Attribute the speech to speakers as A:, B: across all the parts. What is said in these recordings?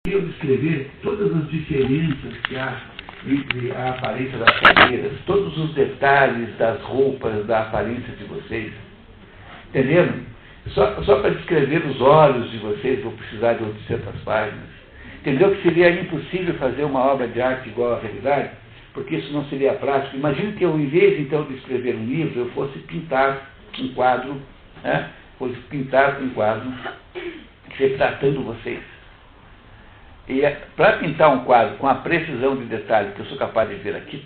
A: Eu descrever todas as diferenças que há entre a aparência das cadeiras, todos os detalhes das roupas, da aparência de vocês. Entenderam? Só para descrever os olhos de vocês, vou precisar de 800 páginas. Entendeu que seria impossível fazer uma obra de arte igual à realidade? Porque isso não seria prático. Imagine que eu, em vez então de escrever um livro, eu fosse pintar um quadro, né? Fosse pintar um quadro retratando vocês. E para pintar um quadro com a precisão de detalhe que eu sou capaz de ver aqui,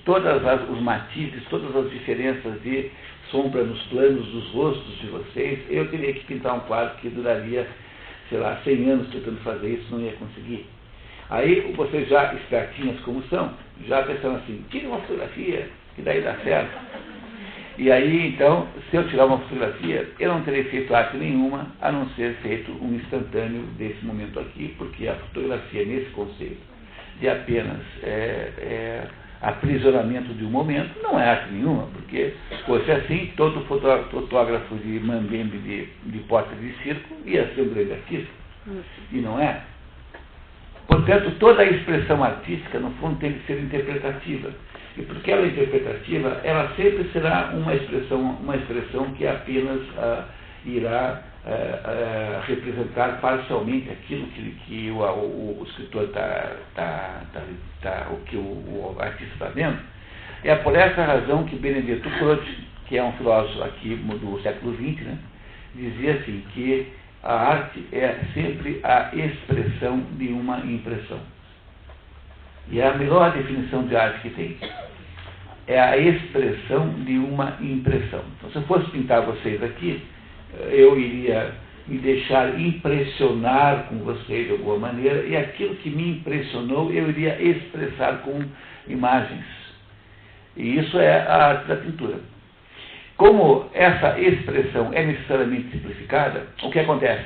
A: os matizes, todas as diferenças de sombra nos planos dos rostos de vocês, eu teria que pintar um quadro que duraria, sei lá, 100 anos tentando fazer isso, não ia conseguir. Aí vocês já espertinhas como são, já pensando assim, tire uma fotografia, que daí dá certo. E aí, então, se eu tirar uma fotografia, eu não terei feito arte nenhuma, a não ser feito um instantâneo desse momento aqui, porque a fotografia, nesse conceito de apenas aprisionamento de um momento, não é arte nenhuma, porque, fosse assim, todo fotógrafo de mambembe de porta de circo ia ser um grande artista, e não é. Portanto, toda a expressão artística, no fundo, tem que ser interpretativa. E porque ela é interpretativa, ela sempre será uma expressão que apenas irá representar parcialmente aquilo que o escritor o que o artista está vendo. É por essa razão que Benedetto Croce, que é um filósofo aqui do século XX, né, dizia assim, que a arte é sempre a expressão de uma impressão. E é a melhor definição de arte que tem. É a expressão de uma impressão. Então, se eu fosse pintar vocês aqui, eu iria me deixar impressionar com vocês de alguma maneira, e aquilo que me impressionou eu iria expressar com imagens. E isso é a arte da pintura. Como essa expressão é necessariamente simplificada, o que acontece?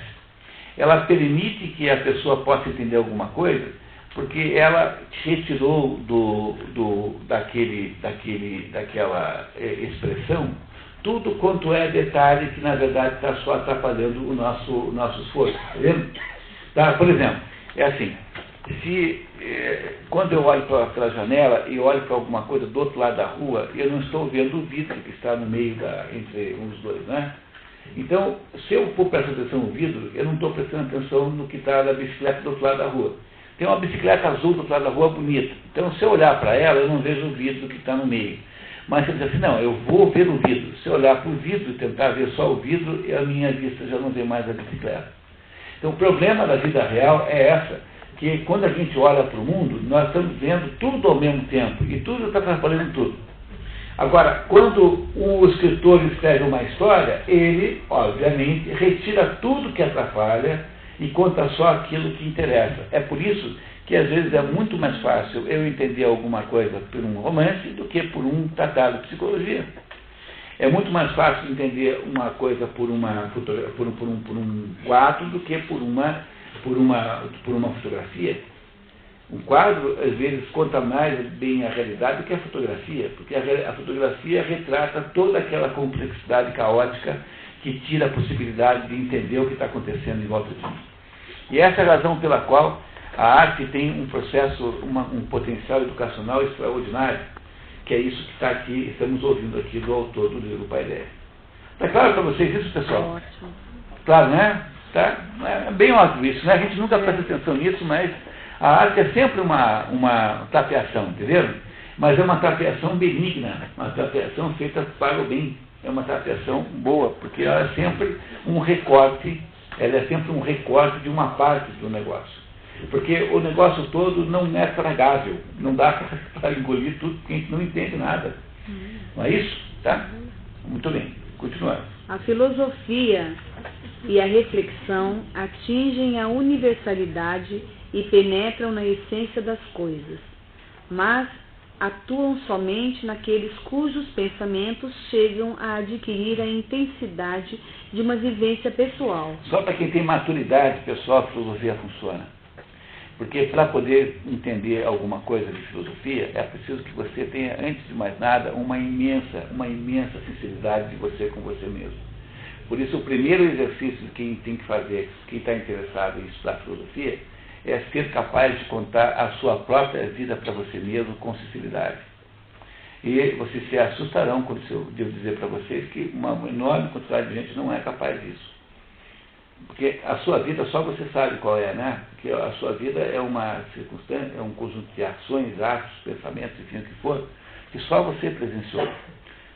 A: Ela permite que a pessoa possa entender alguma coisa, porque ela retirou daquela expressão tudo quanto é detalhe que, na verdade, está só atrapalhando o nosso esforço. Tá vendo? Tá, por exemplo, é assim, quando eu olho para aquela janela e olho para alguma coisa do outro lado da rua, eu não estou vendo o vidro que está no meio entre uns dois, né? Então, se eu for prestar atenção no vidro, eu não estou prestando atenção no que está na bicicleta do outro lado da rua. Tem uma bicicleta azul do outro lado da rua bonita. Então, se eu olhar para ela, eu não vejo o vidro que está no meio. Mas se eu dizer assim, não, eu vou ver o vidro. Se eu olhar para o vidro e tentar ver só o vidro, a minha vista já não vê mais a bicicleta. Então, o problema da vida real é essa, que quando a gente olha para o mundo, nós estamos vendo tudo ao mesmo tempo, e tudo está atrapalhando tudo. Agora, quando o escritor escreve uma história, ele, obviamente, retira tudo que atrapalha e conta só aquilo que interessa. É por isso que, às vezes, é muito mais fácil eu entender alguma coisa por um romance do que por um tratado de psicologia. É muito mais fácil entender uma coisa por um quadro do que por uma fotografia. Um quadro, às vezes, conta mais bem a realidade do que a fotografia, porque a fotografia retrata toda aquela complexidade caótica que tira a possibilidade de entender o que está acontecendo em volta de mim. E essa é a razão pela qual a arte tem um processo, um potencial educacional extraordinário, que é isso que está aqui, estamos ouvindo aqui do autor do livro Paideia. Está claro para vocês isso, pessoal?
B: Ótimo.
A: Claro, né? Tá? É bem óbvio isso, né? A gente nunca presta atenção nisso, mas a arte é sempre uma tapeação, entenderam? Mas é uma tapeação benigna, uma tapeação feita para o bem. É uma tapeação boa, porque ela é sempre um recorte, de uma parte do negócio. Porque o negócio todo não é tragável, não dá para engolir tudo, porque a gente não entende nada. Não é isso? Tá? Muito bem, continuando.
B: A filosofia e a reflexão atingem a universalidade e penetram na essência das coisas, mas atuam somente naqueles cujos pensamentos chegam a adquirir a intensidade de uma vivência pessoal.
A: Só para quem tem maturidade pessoal, a filosofia funciona. Porque para poder entender alguma coisa de filosofia, é preciso que você tenha, antes de mais nada, uma imensa sinceridade de você com você mesmo. Por isso, o primeiro exercício que quem tem que fazer, quem está interessado em estudar filosofia, é ser capaz de contar a sua própria vida para você mesmo com sinceridade. E vocês se assustarão quando eu devo dizer para vocês que uma enorme quantidade de gente não é capaz disso. Porque a sua vida só você sabe qual é, né? Porque a sua vida é uma circunstância, é um conjunto de ações, atos, pensamentos, enfim, o que for, que só você presenciou.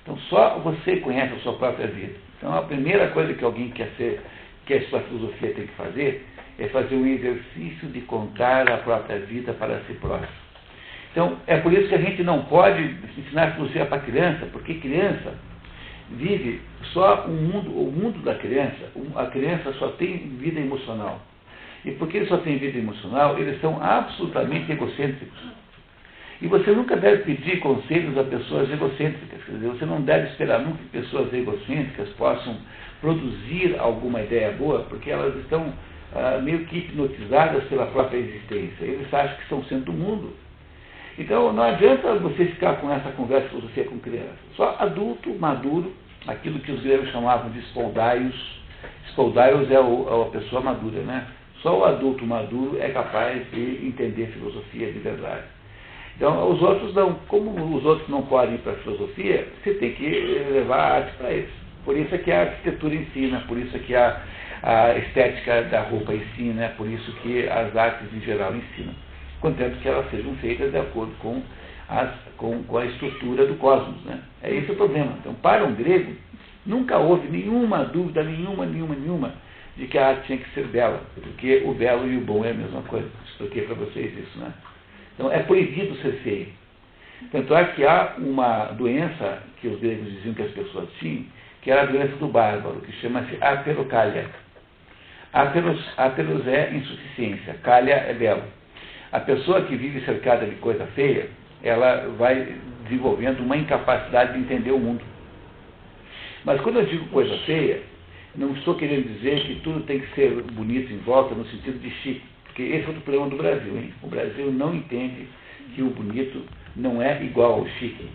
A: Então só você conhece a sua própria vida. Então a primeira coisa que alguém que a sua filosofia tem que fazer é fazer um exercício de contar a própria vida para si próprio. Então é por isso que a gente não pode ensinar filosofia para criança, porque criança vive só o mundo da criança. A criança só tem vida emocional. E porque eles só têm vida emocional, eles são absolutamente egocêntricos. E você nunca deve pedir conselhos a pessoas egocêntricas. Quer dizer, você não deve esperar nunca que pessoas egocêntricas possam produzir alguma ideia boa, porque elas estão meio que hipnotizadas pela própria existência. Eles acham que estão sendo do mundo. Então, não adianta você ficar com essa conversa de filosofia com criança. Só adulto, maduro, aquilo que os gregos chamavam de spoldaios. Spoldaios é a pessoa madura, né? Só o adulto maduro é capaz de entender filosofia de verdade. Então, os outros não. Como os outros não podem ir para a filosofia, você tem que levar a arte para eles. Por isso é que a arquitetura ensina, por isso é que a estética da roupa ensina, por isso que as artes em geral ensinam. Contanto que elas sejam feitas de acordo com a estrutura do cosmos, né? É esse o problema. Então, para um grego, nunca houve nenhuma dúvida, nenhuma, de que a arte tinha que ser bela, porque o belo e o bom é a mesma coisa. Expliquei para vocês isso, né? Então, é proibido ser feio. Tanto é que há uma doença que os gregos diziam que as pessoas tinham, que era a doença do bárbaro, que chama-se aperocalia. Aperos é insuficiência, calia é belo. A pessoa que vive cercada de coisa feia, ela vai desenvolvendo uma incapacidade de entender o mundo. Mas quando eu digo coisa feia, não estou querendo dizer que tudo tem que ser bonito em volta no sentido de chique, porque esse é outro problema do Brasil, hein? O Brasil não entende que o bonito não é igual ao chique.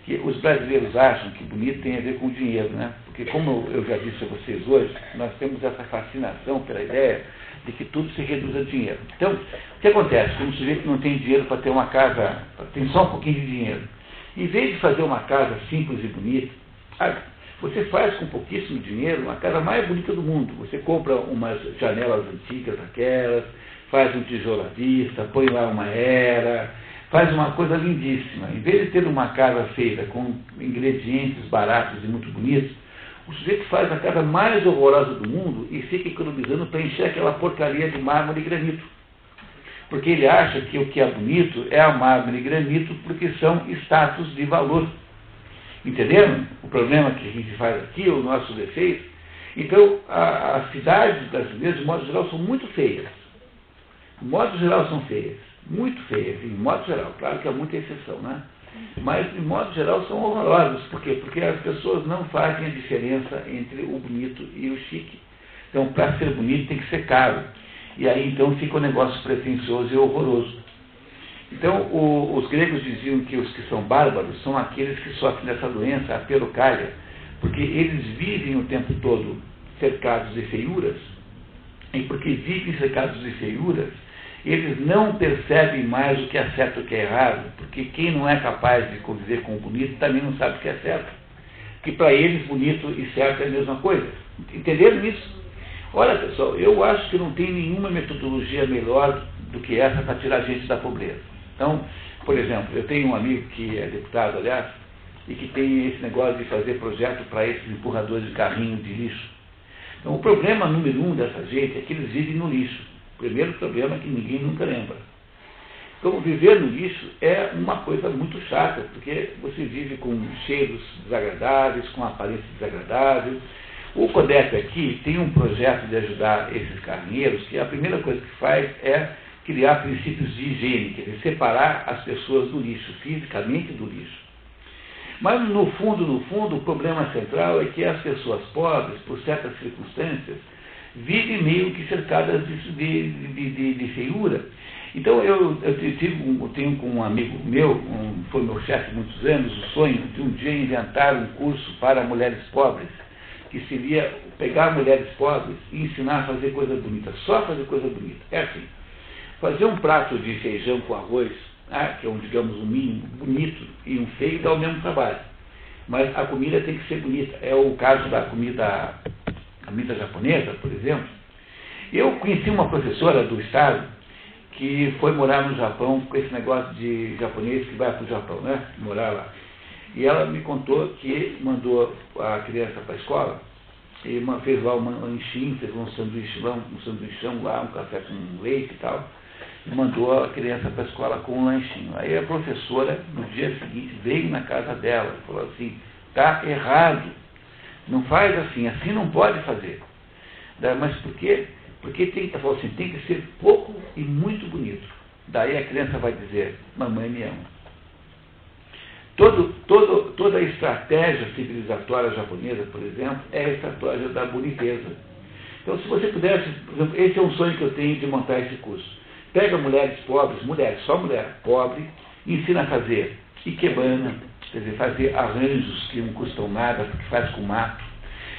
A: Que os brasileiros acham que bonito tem a ver com dinheiro, né? Porque como eu já disse a vocês hoje, nós temos essa fascinação pela ideia de que tudo se reduz a dinheiro. Então, o que acontece? Quando um sujeito não tem dinheiro para ter uma casa, tem só um pouquinho de dinheiro, em vez de fazer uma casa simples e bonita, você faz com pouquíssimo dinheiro uma casa mais bonita do mundo. Você compra umas janelas antigas daquelas, faz um tijolo à vista, põe lá uma era, faz uma coisa lindíssima. Em vez de ter uma casa feita com ingredientes baratos e muito bonitos, o sujeito faz a casa mais horrorosa do mundo e fica economizando para encher aquela porcaria de mármore e granito. Porque ele acha que o que é bonito é a mármore e granito porque são status de valor. Entenderam o problema que a gente faz aqui, o nosso defeito? Então, as cidades brasileiras, de modo geral, são muito feias. De modo geral, são feias. Muito feias, em modo geral. Claro que há muita exceção, né? Mas, de modo geral, são horrorosas. Por quê? Porque as pessoas não fazem a diferença entre o bonito e o chique. Então, para ser bonito, tem que ser caro. E aí, então, fica um negócio pretensioso e horroroso. Então, os gregos diziam que os que são bárbaros são aqueles que sofrem dessa doença, a aperocalia, porque eles vivem o tempo todo cercados de feiuras, e porque vivem cercados de feiuras, eles não percebem mais o que é certo e o que é errado, porque quem não é capaz de conviver com o bonito também não sabe o que é certo. Que para eles bonito e certo é a mesma coisa. Entenderam isso? Olha, pessoal, eu acho que não tem nenhuma metodologia melhor do que essa para tirar a gente da pobreza. Então, por exemplo, eu tenho um amigo que é deputado, aliás, e que tem esse negócio de fazer projeto para esses empurradores de carrinho de lixo. Então, o problema número 1 dessa gente é que eles vivem no lixo. O primeiro problema é que ninguém nunca lembra. Então, viver no lixo é uma coisa muito chata, porque você vive com cheiros desagradáveis, com aparência desagradável. O CODEP aqui tem um projeto de ajudar esses carrinheiros, que a primeira coisa que faz é criar princípios de higiene, quer dizer, separar as pessoas do lixo, fisicamente do lixo. Mas, no fundo, o problema central é que as pessoas pobres, por certas circunstâncias, vivem meio que cercadas de feiura. Então, eu tenho com um amigo meu, foi meu chefe há muitos anos, o sonho de um dia inventar um curso para mulheres pobres, que seria pegar mulheres pobres e ensinar a fazer coisa bonita, só fazer coisa bonita. É assim. Fazer um prato de feijão com arroz, que é digamos, um mínimo bonito e um feio, dá o mesmo trabalho. Mas a comida tem que ser bonita. É o caso da comida japonesa, por exemplo. Eu conheci uma professora do estado que foi morar no Japão com esse negócio de japonês que vai para o Japão, né? Morar lá. E ela me contou que mandou a criança para a escola e fez lá um lanchinho, fez um sanduichão lá, um café com leite e tal, e mandou a criança para a escola com um lanchinho. Aí a professora, no dia seguinte, veio na casa dela e falou assim, tá errado, não faz assim, assim não pode fazer. Mas por quê? Porque tem que ser pouco e muito bonito. Daí a criança vai dizer, mamãe me ama. Toda a estratégia civilizatória japonesa, por exemplo, é a estratégia da boniteza. Então, se você pudesse, por exemplo, esse é um sonho que eu tenho de montar esse curso. Pega mulheres pobres, só mulher pobre, e ensina a fazer ikebana, quer dizer, fazer arranjos que não custam nada, que faz com mato.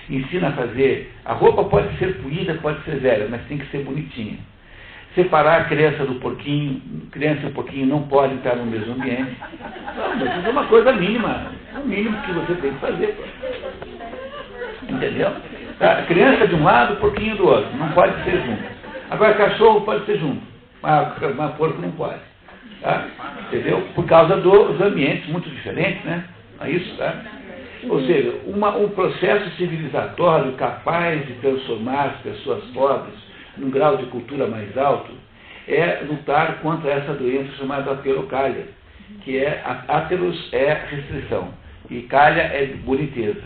A: Ensina a fazer, a roupa pode ser poída, pode ser velha, mas tem que ser bonitinha. Separar a criança do porquinho, criança e porquinho não podem estar no mesmo ambiente. Não, mas isso é uma coisa mínima, é o mínimo que você tem que fazer. Entendeu? A criança de um lado, o porquinho do outro, não pode ser junto. Agora cachorro pode ser junto, mas porco não pode. Tá? Entendeu? Por causa dos ambientes muito diferentes, né? É isso, tá? Ou seja, um processo civilizatório capaz de transformar as pessoas pobres num grau de cultura mais alto é lutar contra essa doença chamada aterocalha, que é ateros é restrição e calha é boniteza.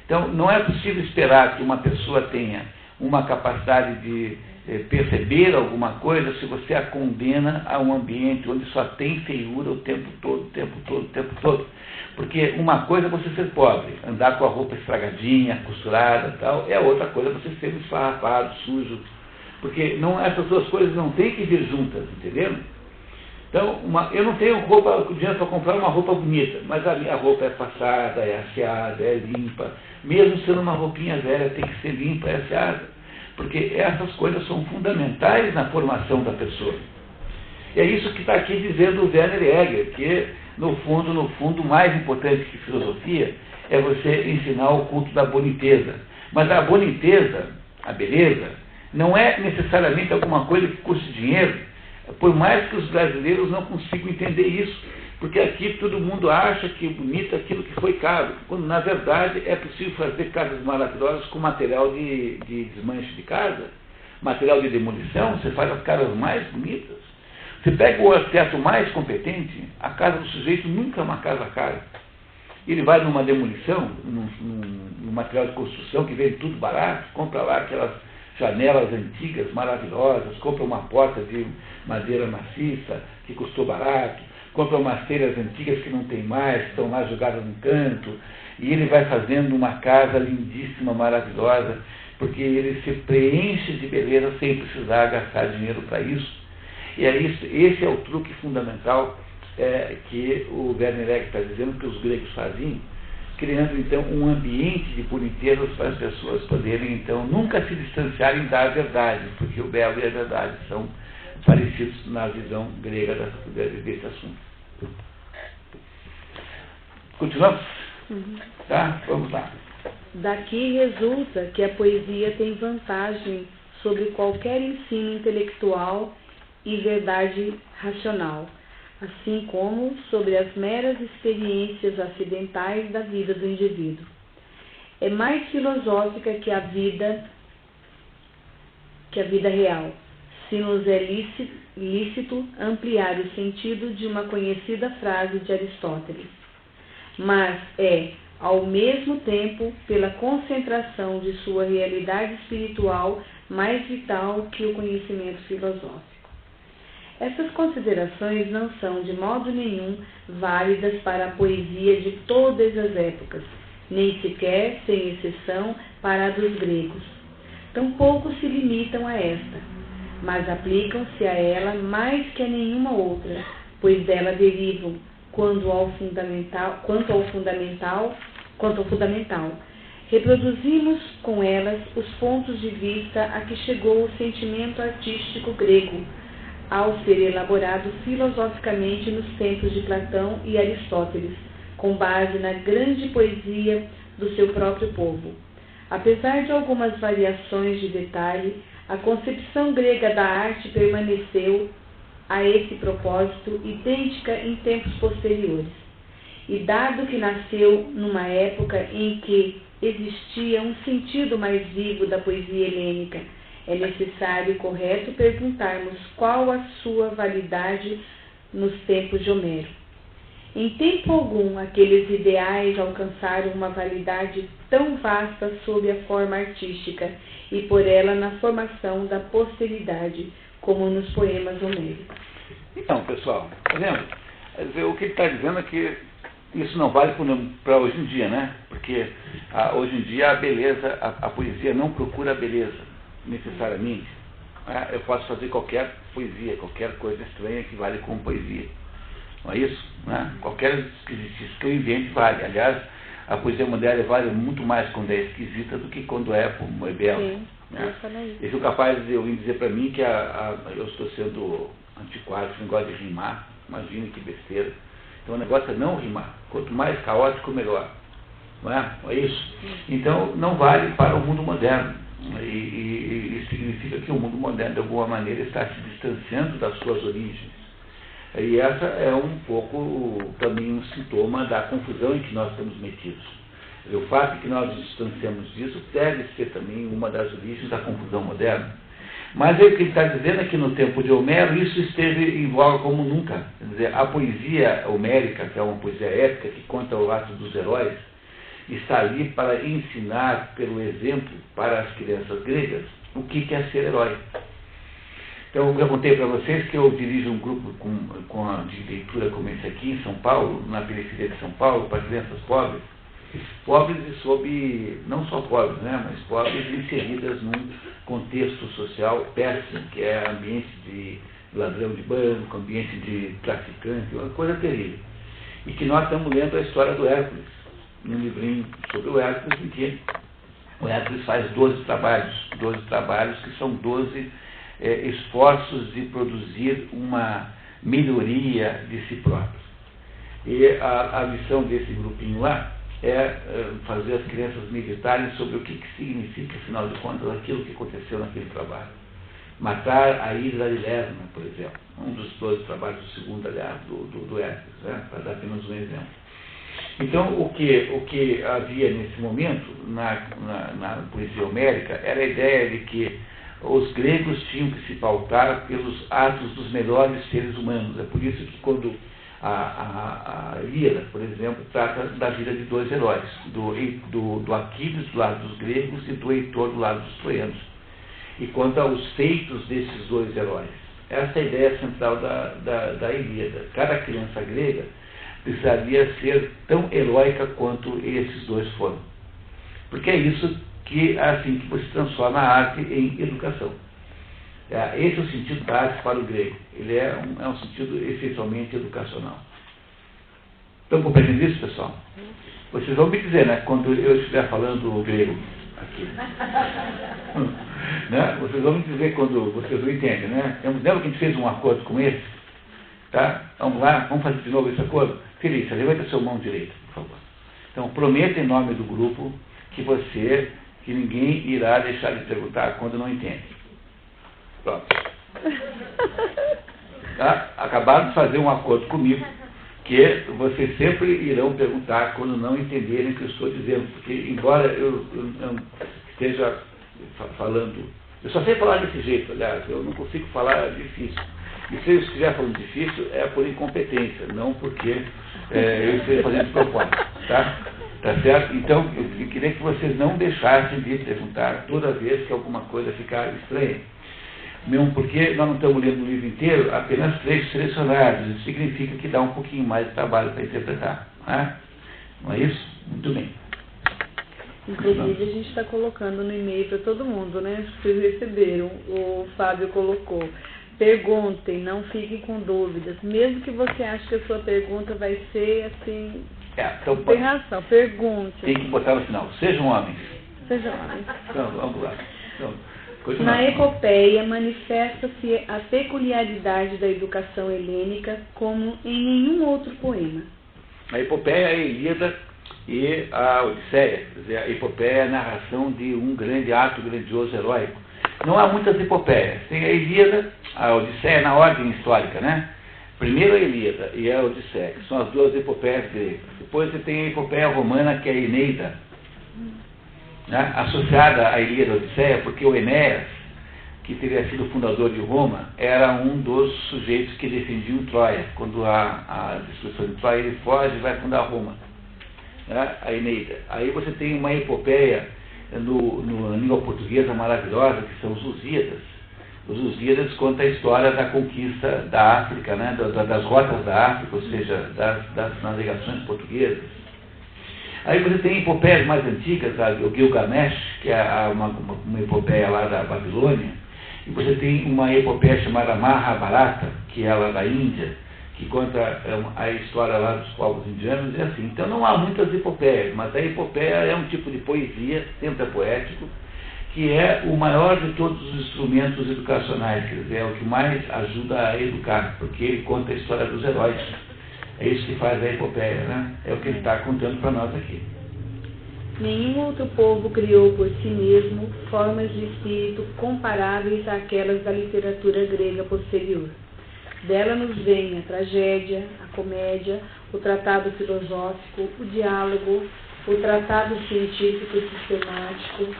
A: Então, não é possível esperar que uma pessoa tenha uma capacidade de perceber alguma coisa se você a condena a um ambiente onde só tem feiura o tempo todo. Porque uma coisa é você ser pobre, andar com a roupa estragadinha, costurada e tal, é outra coisa você ser esfarrapado, sujo. Porque essas duas coisas não têm que vir juntas, entendeu? Então, eu não tenho dinheiro para comprar uma roupa bonita, mas a minha roupa é passada, é asseada, é limpa. Mesmo sendo uma roupinha velha, tem que ser limpa, é asseada. Porque essas coisas são fundamentais na formação da pessoa. E é isso que está aqui dizendo o Werner Hegel, que, no fundo, o mais importante que filosofia é você ensinar o culto da boniteza. Mas a boniteza, a beleza, não é necessariamente alguma coisa que custe dinheiro, por mais que os brasileiros não consigam entender isso, porque aqui todo mundo acha que é bonito aquilo que foi caro, quando na verdade é possível fazer casas maravilhosas com material de desmanche de casa, material de demolição, você faz as casas mais bonitas. Você pega o arquiteto mais competente, a casa do sujeito nunca é uma casa cara. Ele vai numa demolição, num material de construção que vende tudo barato, compra lá aquelas janelas antigas, maravilhosas, compra uma porta de madeira maciça, que custou barato, compra umas telhas antigas que não tem mais, que estão lá jogadas no canto, e ele vai fazendo uma casa lindíssima, maravilhosa, porque ele se preenche de beleza sem precisar gastar dinheiro para isso. E é isso, esse é o truque fundamental que o Werner Hegel está dizendo que os gregos faziam, criando então um ambiente de boniteza para as pessoas poderem então nunca se distanciarem da verdade, porque o belo e a verdade são parecidos na visão grega desse assunto. Continuamos? Tá? Vamos lá.
B: Daqui resulta que a poesia tem vantagem sobre qualquer ensino intelectual e verdade racional, assim como sobre as meras experiências acidentais da vida do indivíduo. É mais filosófica que a vida real, se nos é lícito ampliar o sentido de uma conhecida frase de Aristóteles. Mas é, ao mesmo tempo, pela concentração de sua realidade espiritual mais vital que o conhecimento filosófico. Essas considerações não são de modo nenhum válidas para a poesia de todas as épocas, nem sequer, sem exceção, para a dos gregos. Tampouco se limitam a esta, mas aplicam-se a ela mais que a nenhuma outra, pois dela derivam quanto ao fundamental. Reproduzimos com elas os pontos de vista a que chegou o sentimento artístico grego, ao ser elaborado filosoficamente nos tempos de Platão e Aristóteles, com base na grande poesia do seu próprio povo. Apesar de algumas variações de detalhe, a concepção grega da arte permaneceu, a esse propósito, idêntica em tempos posteriores. E dado que nasceu numa época em que existia um sentido mais vivo da poesia helênica, é necessário e correto perguntarmos qual a sua validade nos tempos de Homero. Em tempo algum, aqueles ideais alcançaram uma validade tão vasta sob a forma artística e por ela na formação da posteridade, como nos poemas homéricos.
A: Então, pessoal, tá vendo? O que ele está dizendo é que isso não vale para hoje em dia, né? Porque hoje em dia a beleza, a poesia não procura a beleza, necessariamente. Eu posso fazer qualquer poesia, qualquer coisa estranha que vale como poesia. Não é isso? Né? Qualquer esquisitice que eu invente vale. Aliás, a poesia moderna vale muito mais quando é esquisita do que quando é bela.
B: Sim,
A: né? Eles são capazes de ouvir dizer para mim que eu estou sendo antiquado, que não gosta de rimar. Imagine que besteira. Então o negócio é não rimar. Quanto mais caótico, melhor. Não é? Não é isso? Então não vale para o mundo moderno. E isso significa que o mundo moderno, de alguma maneira, está se distanciando das suas origens. E essa é um pouco também um sintoma da confusão em que nós estamos metidos. O fato de que nós nos distanciamos disso deve ser também uma das origens da confusão moderna. Mas o que ele está dizendo é que no tempo de Homero isso esteve em voga como nunca. Quer dizer, a poesia homérica, que é uma poesia épica que conta o ato dos heróis, está ali para ensinar pelo exemplo para as crianças gregas o que é ser herói. Então, eu contei para vocês que eu dirijo um grupo de leitura como esse aqui em São Paulo, na periferia de São Paulo, para crianças pobres. Pobres e não só pobres, né, mas pobres inseridas num contexto social péssimo, que é ambiente de ladrão de banco, ambiente de traficante, uma coisa terrível. E que nós estamos lendo a história do Hércules, num livrinho sobre o Hércules, em que o Hércules faz 12 trabalhos que são 12 esforços de produzir uma melhoria de si próprio. E a missão desse grupinho lá é fazer as crianças meditarem sobre o que significa, afinal de contas, aquilo que aconteceu naquele trabalho. Matar a Hidra de Lerna, por exemplo, um dos 12 trabalhos, o segundo, aliás, do Hércules, né, para dar apenas um exemplo. Então, o que havia nesse momento, na poesia homérica, era a ideia de que os gregos tinham que se pautar pelos atos dos melhores seres humanos. É por isso que quando a Ilíada, por exemplo, trata da vida de dois heróis, do Aquiles do lado dos gregos e do Heitor do lado dos troianos, e conta os feitos desses dois heróis. Essa é a ideia central da Ilíada. Cada criança grega precisaria ser tão heróica quanto esses dois foram. Porque é isso que é assim que você transforma a arte em educação. Esse é o sentido da arte para o grego. Ele é um sentido essencialmente educacional. Estão compreendendo isso, pessoal? Vocês vão me dizer, né, quando eu estiver falando o grego aqui. Né? Vocês vão me dizer quando vocês não entendem, né? Lembra que a gente fez um acordo com esse? Tá? Vamos lá, vamos fazer de novo esse acordo? Felícia, levanta sua mão direita, por favor. Então, prometa em nome do grupo que ninguém irá deixar de perguntar quando não entende. Pronto. Tá? Acabaram de fazer um acordo comigo, que vocês sempre irão perguntar quando não entenderem o que eu estou dizendo, porque embora eu esteja falando, eu só sei falar desse jeito, aliás, eu não consigo falar difícil. E se eu estiver falando difícil, é por incompetência, não porque eu esteja fazendo de propósito, tá? Tá certo? Então, eu queria que vocês não deixassem de perguntar toda vez que alguma coisa ficar estranha. Mesmo porque nós não estamos lendo o livro inteiro, apenas trechos selecionados. Isso significa que dá um pouquinho mais de trabalho para interpretar. Né? Não é isso? Muito bem.
B: Inclusive, a gente está colocando no e-mail para todo mundo, né? Vocês receberam, o Fábio colocou. Perguntem, não fiquem com dúvidas. Mesmo que você ache que a sua pergunta vai ser assim...
A: Então,
B: tem razão, pergunte.
A: Tem que botar no final. Sejam homens.
B: Sejam homens.
A: Então, vamos lá. Então, Continua.
B: Na epopeia manifesta-se a peculiaridade da educação helênica como em nenhum outro poema.
A: A epopeia é a Ilíada e a Odisseia. Quer dizer, a epopeia é a narração de um grande ato grandioso heróico. Não há muitas epopeias. Tem a Ilíada, a Odisseia na ordem histórica, né? Primeiro a Ilíada e a Odisseia, que são as duas epopeias gregas. Depois você tem a epopeia romana, que é a Eneida, né? Associada à Ilíada e à Odisseia, porque o Enéas, que teria sido o fundador de Roma, era um dos sujeitos que defendiam Troia. Quando há a destruição de Troia, ele foge e vai fundar Roma, né? A Eneida. Aí você tem uma epopeia na língua portuguesa maravilhosa, que são os Lusíadas. Os Lusíadas contam a história da conquista da África, né? Das rotas da África, ou seja, das navegações portuguesas. Aí você tem epopeias mais antigas, o Gilgamesh, que é uma epopeia lá da Babilônia, e você tem uma epopeia chamada Mahabharata, que é lá da Índia, que conta a história lá dos povos indianos, e assim. Então não há muitas epopeias, mas a epopeia é um tipo de poesia, sempre é poético, que é o maior de todos os instrumentos educacionais, quer dizer, é o que mais ajuda a educar, porque ele conta a história dos heróis. É isso que faz a epopeia, né? É o que ele está contando para nós aqui.
B: Nenhum outro povo criou por si mesmo formas de espírito comparáveis àquelas da literatura grega posterior. Dela nos vem a tragédia, a comédia, o tratado filosófico, o diálogo, o tratado científico e sistemático,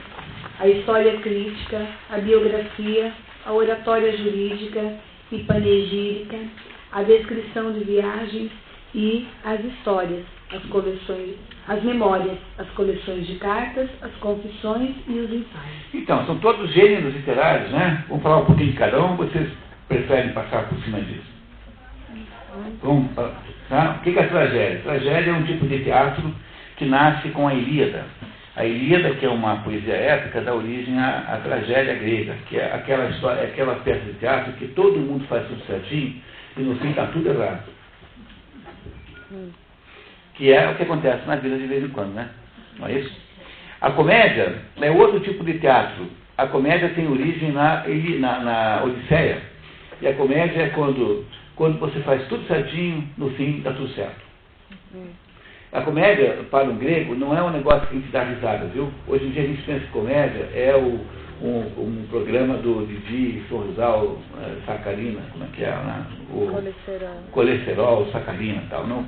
B: a história crítica, a biografia, a oratória jurídica e panegírica, a descrição de viagens e as histórias, as coleções, as memórias, as coleções de cartas, as confissões e os ensaios.
A: Então, são todos gêneros literários, né? Vamos falar um pouquinho de cada um, vocês preferem passar por cima disso? Tá? O que é a tragédia? A tragédia é um tipo de teatro que nasce com a Ilíada. A Ilíada, que é uma poesia épica, dá origem à tragédia grega, que é aquela história, aquela peça de teatro que todo mundo faz tudo certinho e no fim está tudo errado. Que é o que acontece na vida de vez em quando, né? Não é isso? A comédia é outro tipo de teatro. A comédia tem origem na Odisseia. E a comédia é quando você faz tudo certinho, no fim dá tudo certo. A comédia, para um grego, não é um negócio que a gente dá risada, viu? Hoje em dia a gente pensa que comédia é um programa do Didi, Sorrisal, Sacarina, como é que é? Né? Colesterol, Sacarina e tal. Não,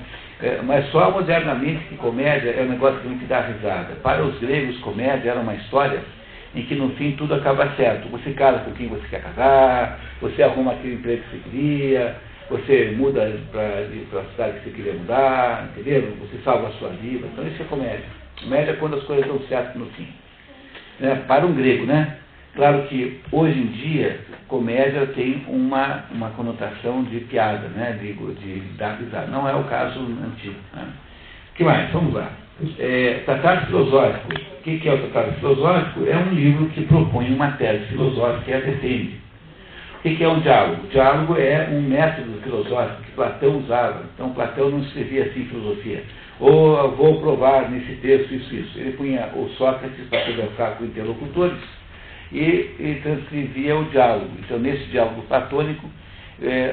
A: mas só modernamente que comédia é um negócio que a gente dá risada. Para os gregos, comédia era uma história em que no fim tudo acaba certo. Você casa com quem você quer casar, você arruma aquele emprego que você queria, você muda para a cidade que você queria mudar, entendeu? Você salva a sua vida. Então isso é comédia. Comédia é quando as coisas dão certo no fim. Né? Para um grego, né? Claro que hoje em dia comédia tem uma conotação de piada, né? De dar risada. Não é o caso antigo. Né? O que mais? Vamos lá. Tratado filosófico. O que é o tratado filosófico? É um livro que propõe uma tese filosófica e a defende. O que é um diálogo? O diálogo é um método filosófico que Platão usava. Então, Platão não escrevia assim filosofia. Ou vou provar nesse texto isso. Ele punha o Sócrates para conversar com interlocutores e transcrevia o diálogo. Então, nesse diálogo platônico,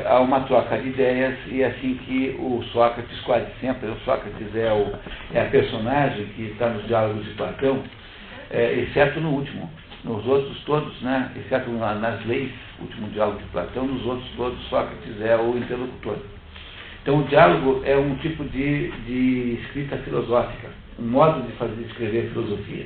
A: há uma troca de ideias e é assim que o Sócrates, quase sempre, o Sócrates é a personagem que está nos diálogos de Platão, exceto no último. Nos outros todos, né, exceto nas leis, o último diálogo de Platão, nos outros todos, Sócrates é o interlocutor. Então, o diálogo é um tipo de escrita filosófica, um modo de escrever filosofia.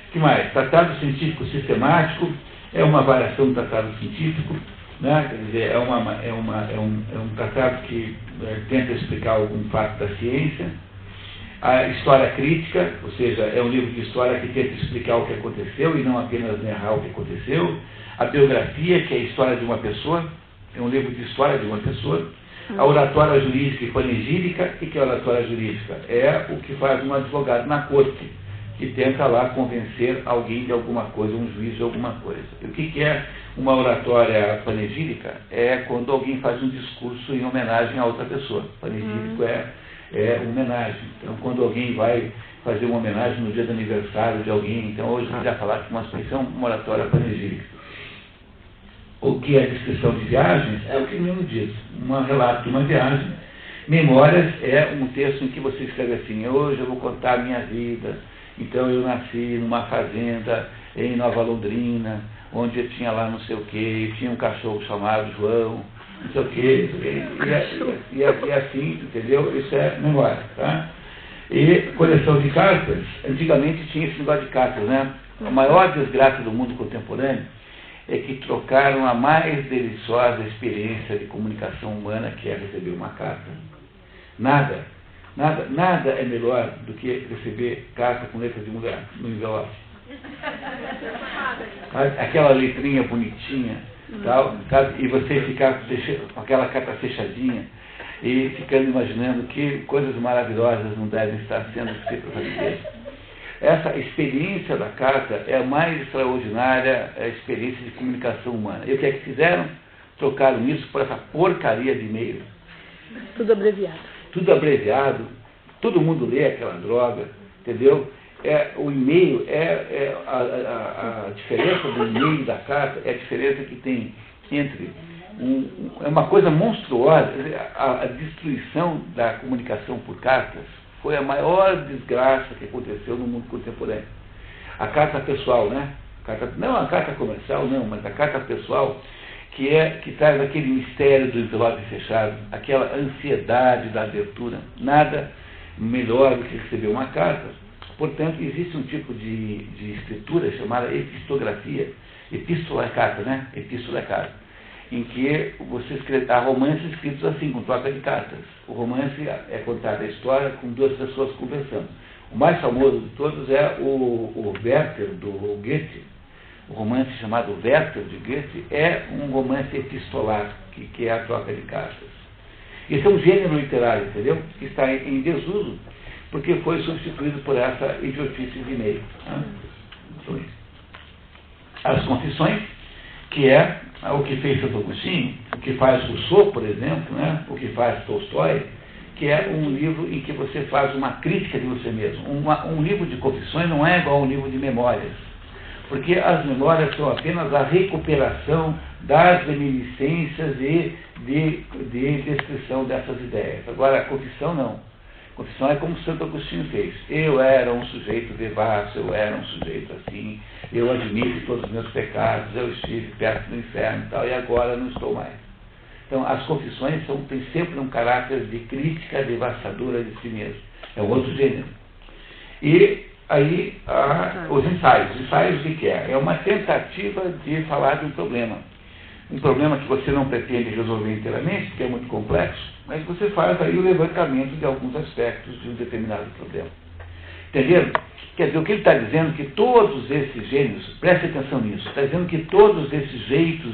A: O que mais? Tratado científico sistemático é uma variação do tratado científico, né? Quer dizer, é um tratado que tenta explicar algum fato da ciência. A história crítica, ou seja, é um livro de história que tenta explicar o que aconteceu e não apenas narrar o que aconteceu. A biografia, que é a história de uma pessoa, é um livro de história de uma pessoa. A oratória jurídica e panegírica. O que é a oratória jurídica? É o que faz um advogado na corte, que tenta lá convencer alguém de alguma coisa, um juiz de alguma coisa. E o que é uma oratória panegírica? É quando alguém faz um discurso em homenagem a outra pessoa. Panegírico é é homenagem. Então, quando alguém vai fazer uma homenagem no dia do aniversário de alguém, então hoje a gente vai falar de uma expressão moratória panegírica. O que é a descrição de viagens é o que mesmo diz, um relato de uma viagem. Memórias é um texto em que você escreve assim: hoje eu vou contar a minha vida. Então eu nasci numa fazenda em Nova Londrina, onde eu tinha lá não sei o quê, e tinha um cachorro chamado João, não sei o quê, e assim, entendeu? Isso é memória, tá? E coleção de cartas, antigamente tinha esse negócio de cartas, né? A maior desgraça do mundo contemporâneo é que trocaram a mais deliciosa experiência de comunicação humana, que é receber uma carta. Nada é melhor do que receber carta com letra de mulher no envelope. Aquela letrinha bonitinha, tal, sabe? E você ficar com aquela carta fechadinha e ficando imaginando que coisas maravilhosas não devem estar sendo escritas ali. Essa experiência da carta é a mais extraordinária experiência de comunicação humana. E o que é que fizeram? Trocaram isso por essa porcaria de e-mail.
B: Tudo abreviado.
A: Tudo abreviado, todo mundo lê aquela droga, entendeu? O e-mail, a diferença do e-mail e da carta é a diferença que tem entre é uma coisa monstruosa. A destruição da comunicação por cartas foi a maior desgraça que aconteceu no mundo contemporâneo. A carta pessoal, né? Não a carta comercial, não, mas a carta pessoal, que traz aquele mistério do envelope fechado, aquela ansiedade da abertura. Nada melhor do que receber uma carta. Portanto, existe um tipo de escritura chamada epistografia. Epístola é carta, né? Epístola é carta. Em que você escreve, há romances escritos assim, com troca de cartas. O romance é contada a história com duas pessoas conversando. O mais famoso de todos é o Werther, do Goethe. O romance chamado Werther, de Goethe, é um romance epistolar, que é a troca de cartas. Esse é um gênero literário, entendeu? Que está em desuso, porque foi substituído por essa idiotice de e-mail. Né? As Confissões, que é o que fez Santo Agostinho, o que faz Rousseau, por exemplo, né? O que faz Tolstói, que é um livro em que você faz uma crítica de você mesmo. Um livro de confissões não é igual a um livro de memórias, porque as memórias são apenas a recuperação das reminiscências e de descrição dessas ideias. Agora, a confissão não. A confissão é como Santo Agostinho fez. Eu era um sujeito devasso, eu era um sujeito assim, eu admito todos os meus pecados, eu estive perto do inferno e tal, e agora não estou mais. Então, as confissões têm sempre um caráter de crítica devastadora de si mesmo. É um outro gênero. E aí, os ensaios. Ensaios de que é? É uma tentativa de falar de um problema. Um problema que você não pretende resolver inteiramente, porque é muito complexo, mas você faz aí o levantamento de alguns aspectos de um determinado problema. Entenderam? Quer dizer, o que ele está dizendo é que todos esses gênios, preste atenção nisso, está dizendo que todos esses jeitos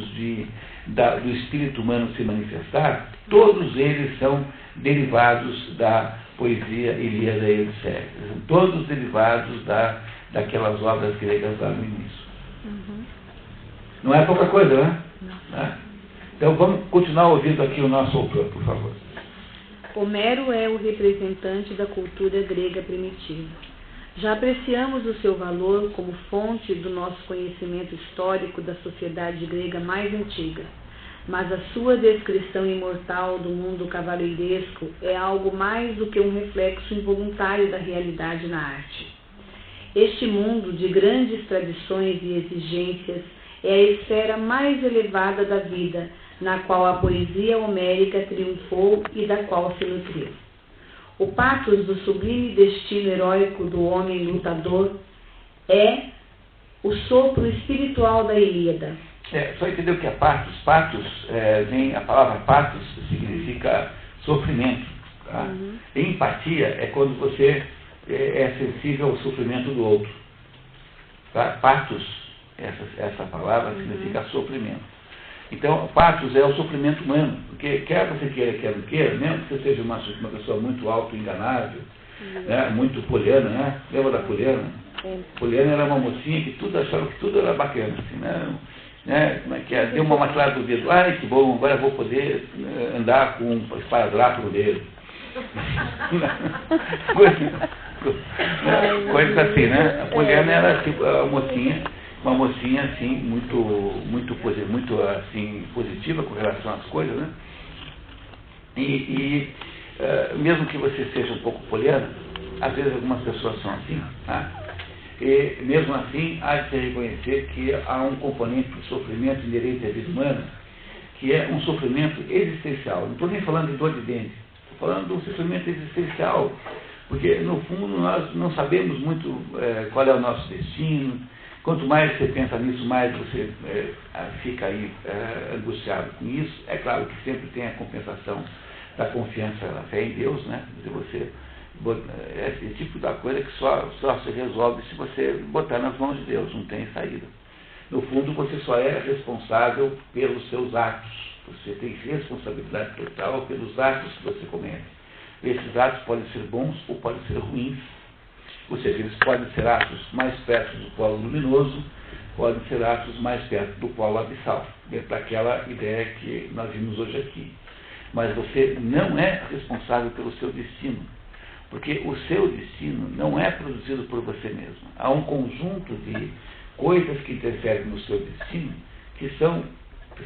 A: do espírito humano se manifestar, todos eles são derivados da poesia Ilíada e Odisseia. São todos derivados daquelas obras gregas lá no início.
B: Uhum.
A: Não é pouca coisa, né?
B: Não.
A: Né? Então vamos continuar ouvindo aqui o nosso autor, por favor.
B: Homero é o representante da cultura grega primitiva. Já apreciamos o seu valor como fonte do nosso conhecimento histórico da sociedade grega mais antiga, mas a sua descrição imortal do mundo cavaleiresco é algo mais do que um reflexo involuntário da realidade na arte. Este mundo de grandes tradições e exigências é a esfera mais elevada da vida, na qual a poesia homérica triunfou e da qual se nutriu. O patos do sublime destino heróico do homem lutador é o sopro espiritual da Ilíada.
A: Só entender o que é patos. A palavra patos significa sofrimento. Tá?
B: Uhum.
A: Empatia é quando você é sensível ao sofrimento do outro. Tá? Patos, essa palavra significa sofrimento. Então, patos é o sofrimento humano, porque quer você queira, quer não queira, mesmo que você seja uma pessoa muito auto-enganável, né, muito poliana, né? Lembra da Poliana? Poliana era uma mocinha que achava que tudo era bacana, assim, né? Como é que é? Deu uma maculada do dedo, ai que bom, agora eu vou poder andar com um esparadrapo no dedo. Coisas assim, né? A Poliana era tipo uma mocinha assim, muito assim, positiva com relação às coisas, né? Mesmo que você seja um pouco poliana, às vezes algumas pessoas são assim, tá? E mesmo assim, há de se reconhecer que há um componente de sofrimento inerente à vida humana, que é um sofrimento existencial. Não estou nem falando de dor de dente, estou falando de um sofrimento existencial, porque no fundo nós não sabemos muito qual é o nosso destino. Quanto mais você pensa nisso, mais você fica aí angustiado com isso. É claro que sempre tem a compensação da confiança, da fé em Deus, né? Esse tipo da coisa que só se resolve se você botar nas mãos de Deus, não tem saída. No fundo, você só é responsável pelos seus atos. Você tem responsabilidade total pelos atos que você comete. Esses atos podem ser bons ou podem ser ruins. Ou seja, eles podem ser atos mais perto do polo luminoso, podem ser atos mais perto do polo abissal, dentro daquela ideia que nós vimos hoje aqui. Mas você não é responsável pelo seu destino, porque o seu destino não é produzido por você mesmo. Há um conjunto de coisas que interferem no seu destino que são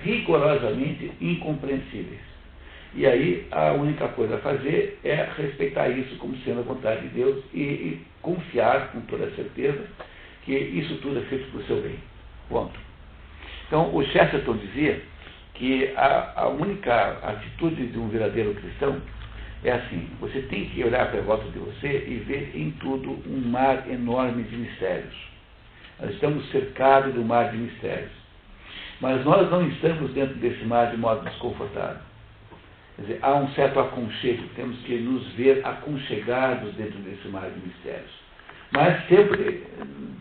A: rigorosamente incompreensíveis. E aí a única coisa a fazer é respeitar isso como sendo a vontade de Deus e confiar com toda certeza que isso tudo é feito para o seu bem. Ponto. Então o Chesterton dizia que a única atitude de um verdadeiro cristão é assim: você tem que olhar para a volta de você e ver em tudo um mar enorme de mistérios. Nós estamos cercados de um mar de mistérios. Mas nós não estamos dentro desse mar de modo desconfortável. Quer dizer, há um certo aconchego, temos que nos ver aconchegados dentro desse mar de mistérios. Mas sempre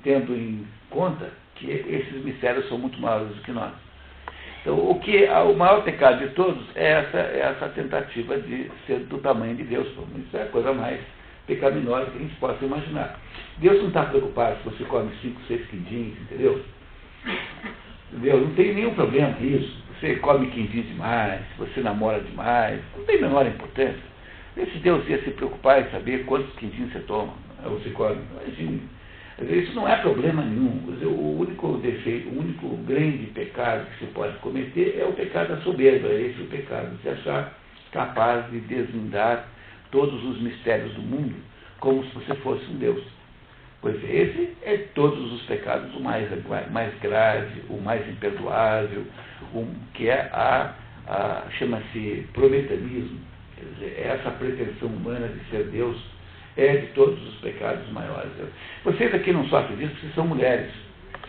A: tendo em conta que esses mistérios são muito maiores do que nós. Então, o maior pecado de todos é essa tentativa de ser do tamanho de Deus. Isso é a coisa mais pecaminosa que a gente possa imaginar. Deus não está preocupado se você come 5, 6 quindins, entendeu? Não tem nenhum problema nisso. Você come quindim demais, você namora demais, não tem a menor importância. Esse Deus ia se preocupar em saber quantos quindins você toma, você come. Imagina. Isso não é problema nenhum. O único defeito, o único grande pecado que se pode cometer é o pecado da soberba. Esse é o pecado de se achar capaz de desvendar todos os mistérios do mundo como se você fosse um Deus. Pois esse é todos os pecados o mais grave, o mais imperdoável, que é chama-se prometanismo. Quer dizer, essa pretensão humana de ser Deus é de todos os pecados maiores. Vocês aqui não sofrem disso porque são mulheres.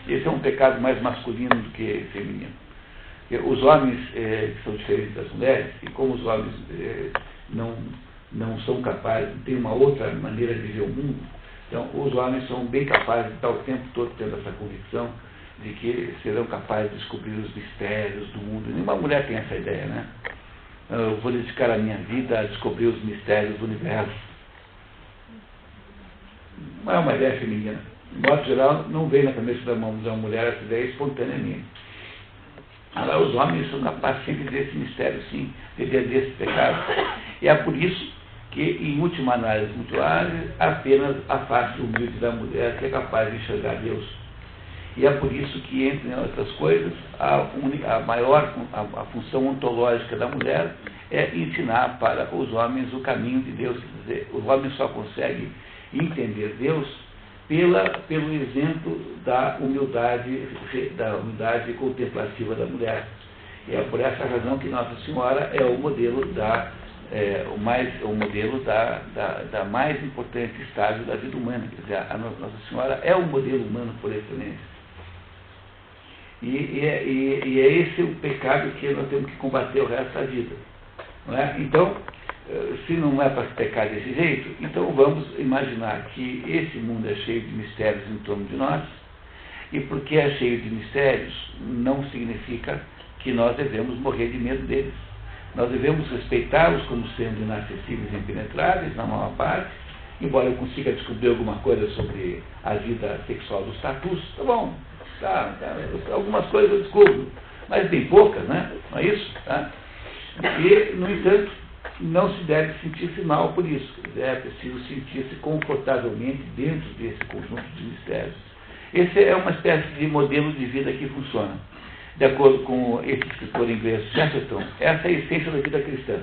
A: Esse é um pecado mais masculino do que feminino. Os homens são diferentes das mulheres, e como os homens não são capazes, têm uma outra maneira de ver o mundo, então os homens são bem capazes de estar o tempo todo tendo essa convicção de que serão capazes de descobrir os mistérios do mundo. Nenhuma mulher tem essa ideia, né? Eu vou dedicar a minha vida a descobrir os mistérios do universo. Não é uma ideia feminina. De modo geral, não vem na cabeça da mulher essa ideia espontaneamente. Agora, os homens são capazes sempre desse mistério, sim, desse pecado. E é por isso que, em última análise, apenas a face humilde da mulher que é capaz de enxergar Deus. E é por isso que, entre outras coisas, a função ontológica da mulher é ensinar para os homens o caminho de Deus. Quer dizer, os homens só conseguem entender Deus pelo exemplo da humildade contemplativa da mulher. E é por essa razão que Nossa Senhora é o modelo da mais importante estágio da vida humana. Quer dizer, a Nossa Senhora é o modelo humano por excelência. E é esse o pecado que nós temos que combater o resto da vida. Não é? Então, se não é para se pecar desse jeito, então vamos imaginar que esse mundo é cheio de mistérios em torno de nós, e porque é cheio de mistérios, não significa que nós devemos morrer de medo deles. Nós devemos respeitá-los como sendo inacessíveis e impenetráveis, na maior parte, embora eu consiga descobrir alguma coisa sobre a vida sexual dos tatus, tá bom, algumas coisas eu descubro, mas bem poucas, né? Não é isso? Tá? E, no entanto, não se deve sentir-se mal por isso. É preciso sentir-se confortavelmente dentro desse conjunto de mistérios. Esse é uma espécie de modelo de vida que funciona. De acordo com esse escritor inglês Chesterton, essa é a essência da vida cristã.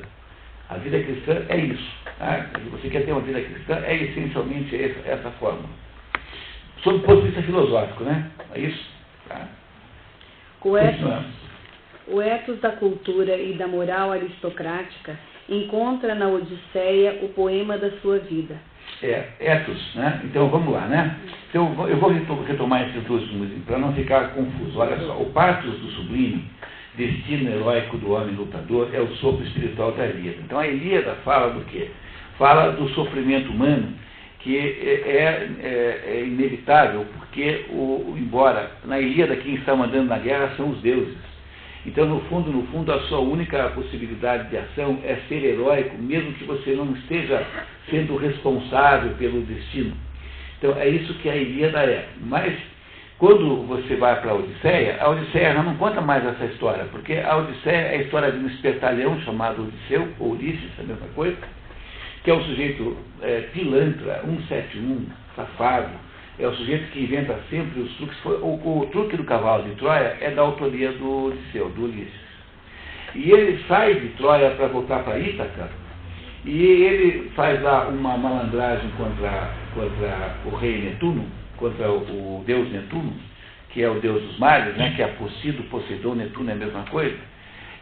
A: A vida cristã é isso. Tá? Se você quer ter uma vida cristã, é essencialmente essa forma. Sob o ponto de vista filosófico, né? É isso? Tá?
B: O ethos da cultura e da moral aristocrática encontra na Odisseia o poema da sua vida.
A: Ethos, né? Então vamos lá, né? Então, eu vou retomar esses dois para não ficar confuso. Olha só, o pathos do sublime, destino heróico do homem lutador, é o sopro espiritual da Ilíada. Então a Ilíada fala do quê? Fala do sofrimento humano, que é inevitável, porque, embora na Ilíada quem está mandando na guerra são os deuses. Então, no fundo, a sua única possibilidade de ação é ser heróico, mesmo que você não esteja sendo responsável pelo destino. Então, é isso que a Ilíada é. Mas, quando você vai para a Odisseia já não conta mais essa história, porque a Odisseia é a história de um espertalhão chamado Odisseu, ou Ulisses, a mesma coisa, que é um sujeito pilantra, 171, safado, é o sujeito que inventa sempre os truques. O truque do cavalo de Troia é da autoria do Odisseu, do Ulisses. E ele sai de Troia para voltar para Ítaca, e ele faz lá uma malandragem contra o rei Netuno, contra o deus Netuno, que é o deus dos mares, né, que é Poseidon, Poseidon, Netuno é a mesma coisa.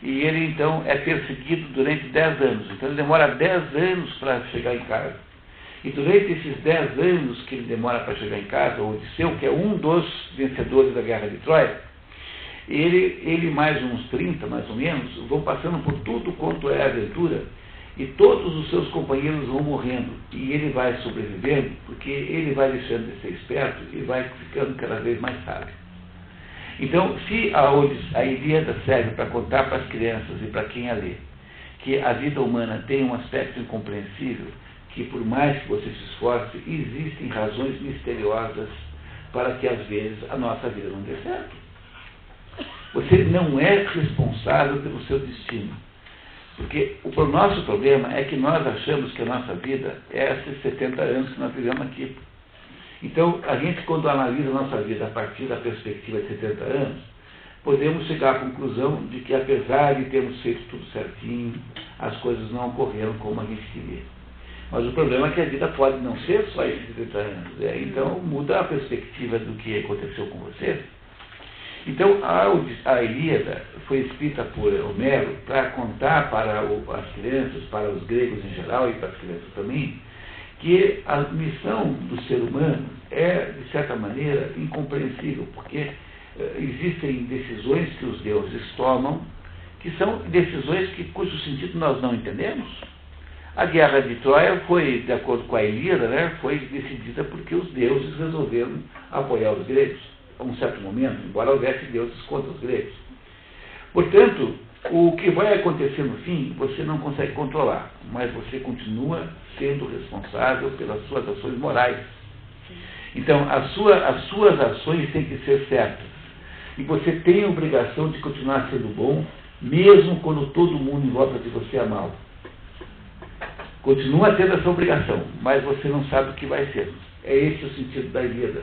A: E ele, então, é perseguido durante 10 anos. Então, ele demora 10 anos para chegar em casa. E durante esses 10 anos que ele demora para chegar em casa, o Odisseu, que é um dos vencedores da Guerra de Troia, ele mais uns 30, mais ou menos, vão passando por tudo quanto é aventura, e todos os seus companheiros vão morrendo. E ele vai sobrevivendo, porque ele vai deixando de ser esperto e vai ficando cada vez mais sábio. Então, se a Ilíada serve para contar para as crianças e para quem a lê, que a vida humana tem um aspecto incompreensível, que por mais que você se esforce, existem razões misteriosas para que às vezes a nossa vida não dê certo. Você não é responsável pelo seu destino. Porque o nosso problema é que nós achamos que a nossa vida é esses 70 anos que nós vivemos aqui. Então, a gente, quando analisa a nossa vida a partir da perspectiva de 70 anos, podemos chegar à conclusão de que, apesar de termos feito tudo certinho, as coisas não ocorreram como a gente queria. Mas o problema é que a vida pode não ser só esses 70 anos. Então, muda a perspectiva do que aconteceu com você. Então, a Ilíada foi escrita por Homero para contar para as crianças, para os gregos em geral e para as crianças também, que a missão do ser humano é, de certa maneira, incompreensível, porque existem decisões que os deuses tomam, que são decisões cujo sentido nós não entendemos. A guerra de Troia foi, de acordo com a Ilíada, né, foi decidida porque os deuses resolveram apoiar os gregos, a um certo momento, embora houvesse deuses contra os gregos. Portanto, o que vai acontecer no fim, você não consegue controlar, mas você continua sendo responsável pelas suas ações morais. Então, as suas ações têm que ser certas. E você tem a obrigação de continuar sendo bom, mesmo quando todo mundo em volta de você é mau. Continua tendo essa obrigação, mas você não sabe o que vai ser. É esse o sentido da Ilíada.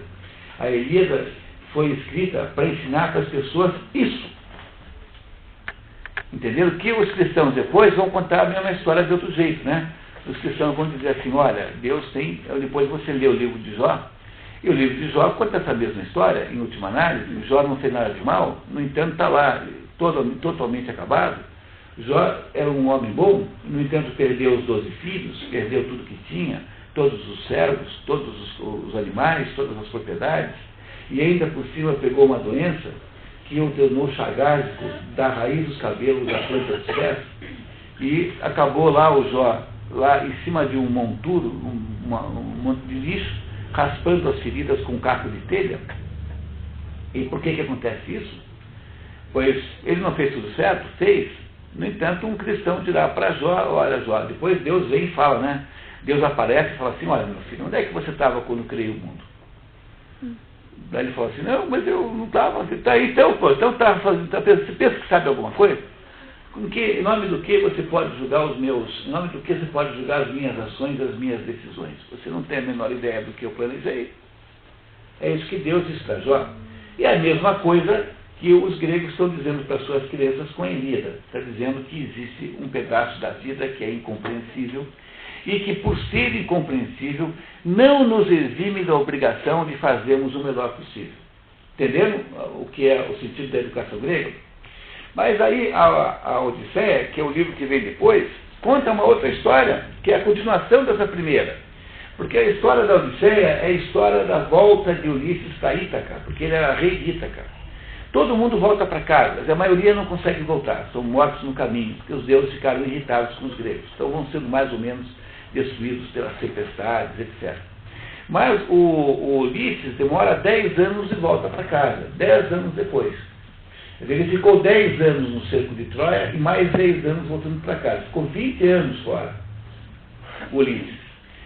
A: A Ilíada foi escrita para ensinar para as pessoas isso. Entenderam? Que os cristãos depois vão contar a mesma história de outro jeito, né? Os cristãos vão dizer assim, olha, Deus tem... Depois você lê o livro de Jó, e o livro de Jó conta essa mesma história, em última análise. Jó não fez nada de mal, no entanto está lá totalmente acabado. Jó era um homem bom, no entanto perdeu os 12 filhos, perdeu tudo que tinha, todos os servos, todos os animais, todas as propriedades, e ainda por cima pegou uma doença que o tornou chagásico da raiz dos cabelos da planta dos pés, e acabou lá o Jó, lá em cima de um monturo, um monte de lixo, raspando as feridas com um caco de telha. E por que acontece isso? Pois ele não fez tudo certo? Fez. No entanto, um cristão dirá para Jó, olha Jó, depois Deus vem e fala, né? Deus aparece e fala assim, olha meu filho, onde é que você estava quando criei o mundo? Daí ele fala assim, não, mas eu não estava. Tá aí, então, pô, então estava fazendo. Você pensa que sabe alguma coisa? Em nome do que você pode julgar os meus, em nome do que você pode julgar as minhas ações, as minhas decisões? Você não tem a menor ideia do que eu planejei. É isso que Deus diz para Jó. E é a mesma coisa que os gregos estão dizendo para suas crianças com a Ilíada. Está dizendo que existe um pedaço da vida que é incompreensível e que, por ser incompreensível, não nos exime da obrigação de fazermos o melhor possível. Entenderam o que é o sentido da educação grega? Mas aí a Odisseia, que é o livro que vem depois, conta uma outra história, que é a continuação dessa primeira. Porque a história da Odisseia é a história da volta de Ulisses para Ítaca, porque ele era rei de Ítaca. Todo mundo volta para casa, mas a maioria não consegue voltar, são mortos no caminho, porque os deuses ficaram irritados com os gregos. Então vão sendo mais ou menos destruídos pelas tempestades, etc. Mas o Ulisses demora 10 anos e volta para casa, 10 anos depois. Ele ficou 10 anos no cerco de Troia e mais 10 anos voltando para casa. Ficou 20 anos fora, Ulisses.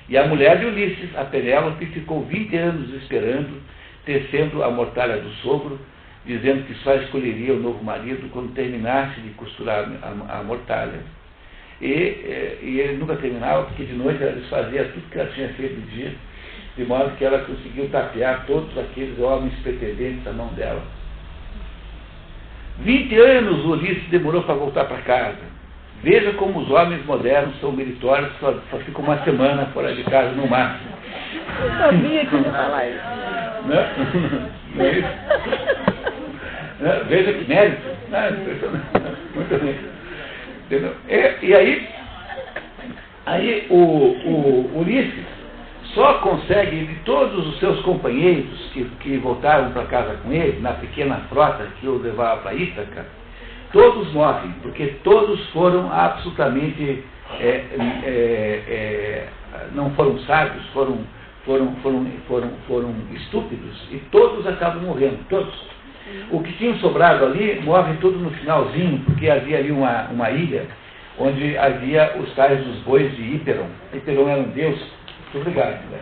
A: E a mulher de Ulisses, a Penélope, ficou 20 anos esperando, tecendo a mortalha do sogro, dizendo que só escolheria o novo marido quando terminasse de costurar a mortalha. E ele nunca terminava, porque de noite ela desfazia tudo que ela tinha feito no dia, de modo que ela conseguiu tapear todos aqueles homens pretendentes à mão dela. 20 anos o Ulisses demorou para voltar para casa. Veja como os homens modernos são meritórios, só ficam uma semana fora de casa no máximo.
B: Eu sabia que ia falar isso.
A: Não é isso? Veja que mérito. Muito bem. Entendeu? E aí o Ulisses só consegue, de todos os seus companheiros que voltaram para casa com ele, na pequena frota que o levava para Ítaca, todos morrem, porque todos foram absolutamente, não foram sábios, foram estúpidos, e todos acabam morrendo, todos. O que tinha sobrado ali morre tudo no finalzinho, porque havia ali uma ilha onde havia os tais dos bois de Híperon. Híperon era um deus, muito obrigado, né?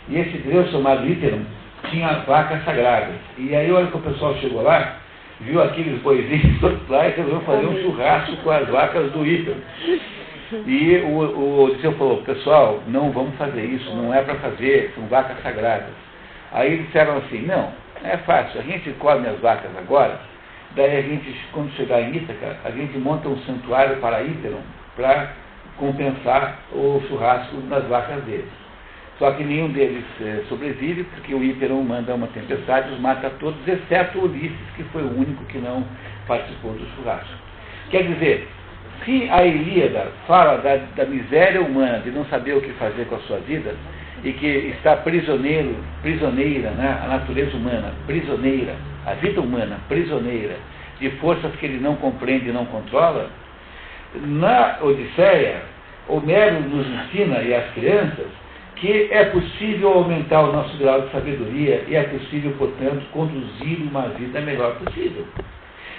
A: E esse deus chamado Híperon tinha vacas sagradas. E aí, a hora que o pessoal chegou lá, viu aqueles boizinhos todos lá e resolveu fazer um churrasco com as vacas do Híperon. E o Odisseu falou: pessoal, não vamos fazer isso, não é para fazer, são vacas sagradas. Aí eles disseram assim: não, é fácil, a gente come as vacas agora, daí a gente, quando chegar em Ítaca, a gente monta um santuário para Híperon para compensar o churrasco das vacas deles. Só que nenhum deles sobrevive, porque o Híperon manda uma tempestade, os mata todos, exceto o Ulisses, que foi o único que não participou do churrasco. Quer dizer, se a Ilíada fala da miséria humana, de não saber o que fazer com a sua vida, e que está prisioneira, né? A natureza humana, prisioneira, a vida humana, prisioneira, de forças que ele não compreende e não controla, na Odisseia, Homero nos ensina, e as crianças, que é possível aumentar o nosso grau de sabedoria e é possível, portanto, conduzir uma vida melhor possível.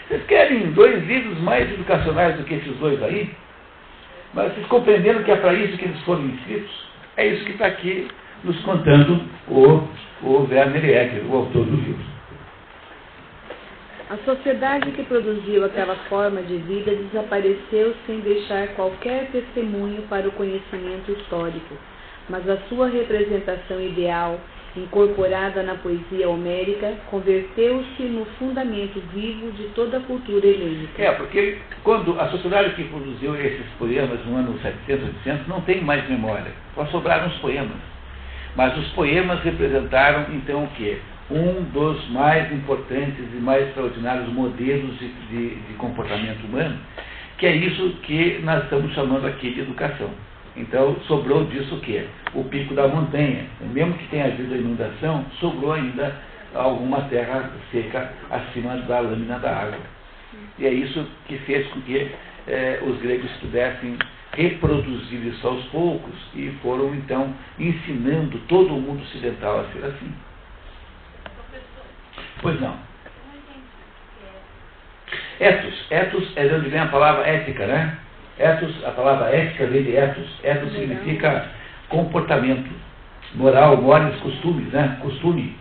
A: Vocês querem 2 livros mais educacionais do que esses 2 aí? Mas vocês compreenderam que é para isso que eles foram inscritos? É isso que está aqui nos contando o Werner Egger, o autor do livro.
B: A sociedade que produziu aquela forma de vida desapareceu sem deixar qualquer testemunho para o conhecimento histórico, mas a sua representação ideal, incorporada na poesia homérica, converteu-se no fundamento vivo de toda a cultura helênica.
A: Porque quando a sociedade que produziu esses poemas no ano 700, 800, não tem mais memória, só sobraram os poemas. Mas os poemas representaram, então, o quê? Um dos mais importantes e mais extraordinários modelos de comportamento humano, que é isso que nós estamos chamando aqui de educação. Então, sobrou disso o quê? O pico da montanha. Mesmo que tenha havido a inundação, sobrou ainda alguma terra seca acima da lâmina da água. E é isso que fez com que os gregos pudessem reproduzir isso aos poucos e foram, então, ensinando todo o mundo ocidental a ser assim. Pois não. Ethos é de onde vem a palavra ética, né? Ethos, a palavra ética vem de ethos. Ethos significa comportamento, moral, mores, costumes, né? Costume.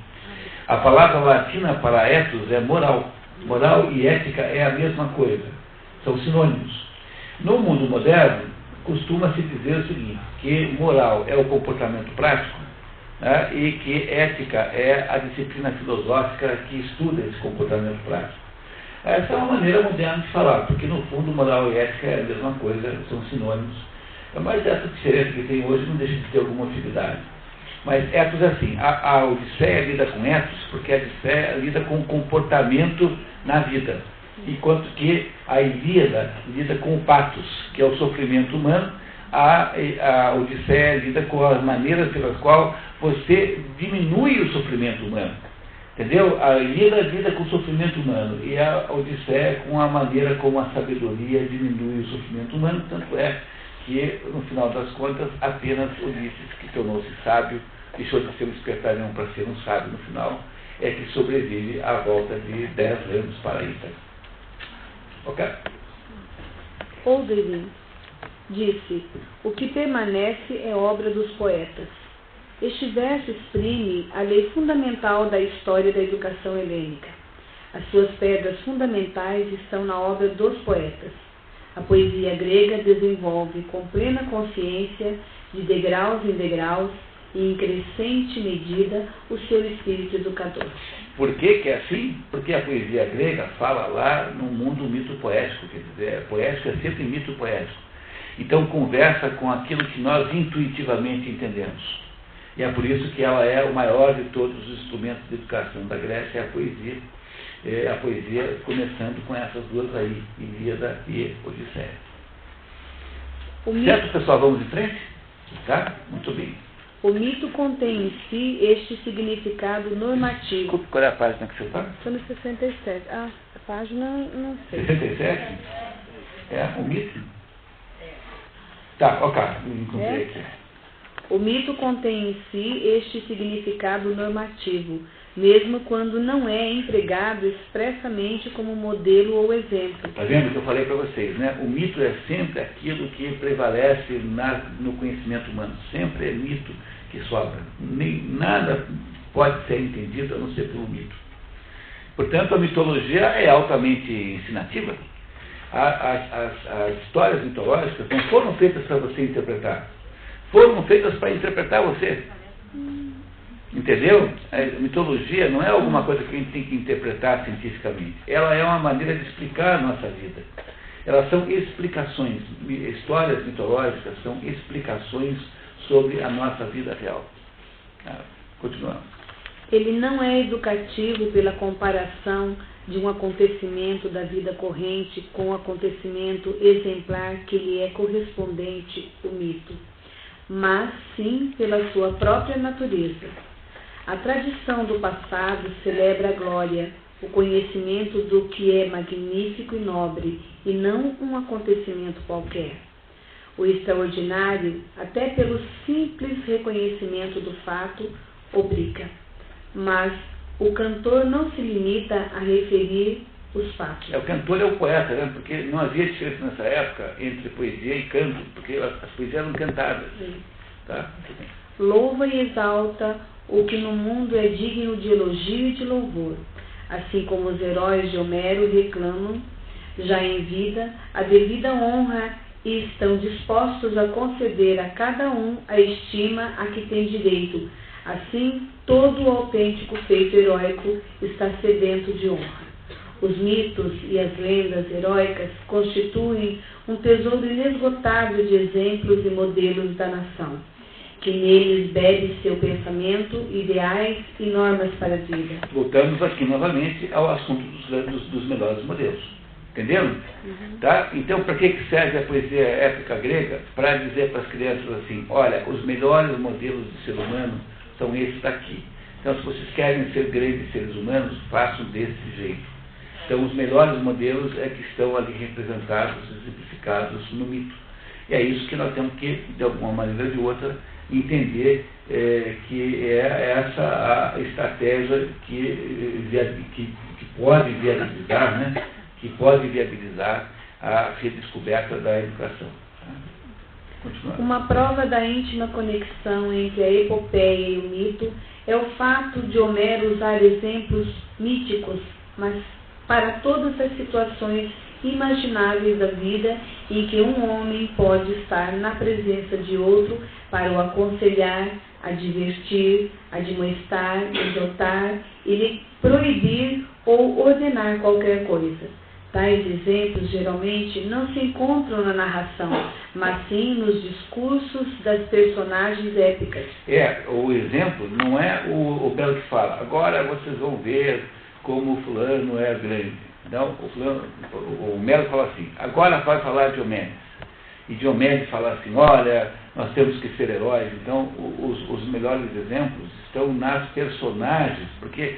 A: A palavra latina para ethos é moral. Moral e ética é a mesma coisa. São sinônimos. No mundo moderno, costuma-se dizer o seguinte, que moral é o comportamento prático, né, e que ética é a disciplina filosófica que estuda esse comportamento prático. Essa é uma maneira moderna de falar, porque no fundo moral e ética é a mesma coisa, são sinônimos. Mas essa diferença que tem hoje não deixa de ter alguma utilidade. Mas etos é assim, a Odisseia lida com etos, porque a Odisseia lida com o comportamento na vida, enquanto que a Ilíada lida com o patos, que é o sofrimento humano. A Odisseia lida com as maneiras pelas quais você diminui o sofrimento humano. Entendeu? A Ilíada lida com o sofrimento humano e a Odisseia com a maneira como a sabedoria diminui o sofrimento humano, tanto é que, no final das contas, apenas Ulisses, que tornou-se sábio, deixou de ser um espertalhão para ser um sábio no final, é que sobrevive à volta de 10 anos para Ítaca. Ok?
B: Oldevin disse: o que permanece é obra dos poetas. Este verso exprime a lei fundamental da história da educação helênica. As suas pedras fundamentais estão na obra dos poetas. A poesia grega desenvolve com plena consciência, de degraus em degraus e em crescente medida, o seu espírito educador.
A: Por que é assim? Porque a poesia grega fala lá no mundo mito poético, quer dizer, poético é sempre mito poético. Então conversa com aquilo que nós intuitivamente entendemos. E é por isso que ela é o maior de todos os instrumentos de educação da Grécia, é a poesia. A poesia começando com essas duas aí, Ilíada e Odisseia. Certo, pessoal? Vamos em frente? Tá? Muito bem.
B: O mito contém em si este significado normativo.
A: Desculpe, qual é a página que você está?
B: Estou no 67. A página não sei.
A: 67? É, o mito? Tá, ok, encontrei aqui.
B: O mito contém em si este significado normativo, mesmo quando não é empregado expressamente como modelo ou exemplo.
A: Está vendo o que eu falei para vocês, né? O mito é sempre aquilo que prevalece no conhecimento humano. Sempre é mito que sobra. Nada pode ser entendido a não ser pelo mito. Portanto, a mitologia é altamente ensinativa. As histórias mitológicas não foram feitas para você interpretar. Foram feitas para interpretar você. Entendeu? A mitologia não é alguma coisa que a gente tem que interpretar cientificamente. Ela é uma maneira de explicar a nossa vida. Elas são explicações. Histórias mitológicas são explicações sobre a nossa vida real. Continuamos.
B: Ele não é educativo pela comparação de um acontecimento da vida corrente com o acontecimento exemplar que lhe é correspondente, o mito, mas sim pela sua própria natureza. A tradição do passado celebra a glória, o conhecimento do que é magnífico e nobre, e não um acontecimento qualquer. O extraordinário, até pelo simples reconhecimento do fato, obriga. Mas o cantor não se limita a referir os fatos.
A: O cantor é o poeta, né? Porque não havia diferença nessa época entre poesia e canto, porque as poesias eram cantadas. Tá?
B: Louva e exalta o que no mundo é digno de elogio e de louvor, assim como os heróis de Homero reclamam, já em vida, a devida honra e estão dispostos a conceder a cada um a estima a que tem direito. Assim, todo o autêntico feito heróico está sedento de honra. Os mitos e as lendas heróicas constituem um tesouro inesgotável de exemplos e modelos da nação, que neles bebe seu pensamento, ideais e normas para a vida.
A: Voltamos aqui novamente ao assunto dos melhores modelos. Entenderam? Tá? Então, para que serve a poesia épica grega? Para dizer para as crianças assim, olha, os melhores modelos de ser humano são esses daqui. Então, se vocês querem ser grandes seres humanos, façam desse jeito. Então, os melhores modelos é que estão ali representados, exemplificados no mito. E é isso que nós temos que, de alguma maneira ou de outra, entender que é essa a estratégia que pode viabilizar, né? Que pode viabilizar a redescoberta da educação. Continuando.
B: Uma prova da íntima conexão entre a epopeia e o mito é o fato de Homero usar exemplos míticos, mas para todas as situações imagináveis da vida em que um homem pode estar na presença de outro para o aconselhar, advertir, admoestar, exortar e lhe proibir ou ordenar qualquer coisa. Tais exemplos geralmente não se encontram na narração, mas sim nos discursos das personagens épicas.
A: O exemplo não é o belo que fala, agora vocês vão ver como o fulano é grande. Não, o Melo fala assim, agora vai falar de Diomedes. E Diomedes fala assim, olha, nós temos que ser heróis. Então, os melhores exemplos estão nas personagens, porque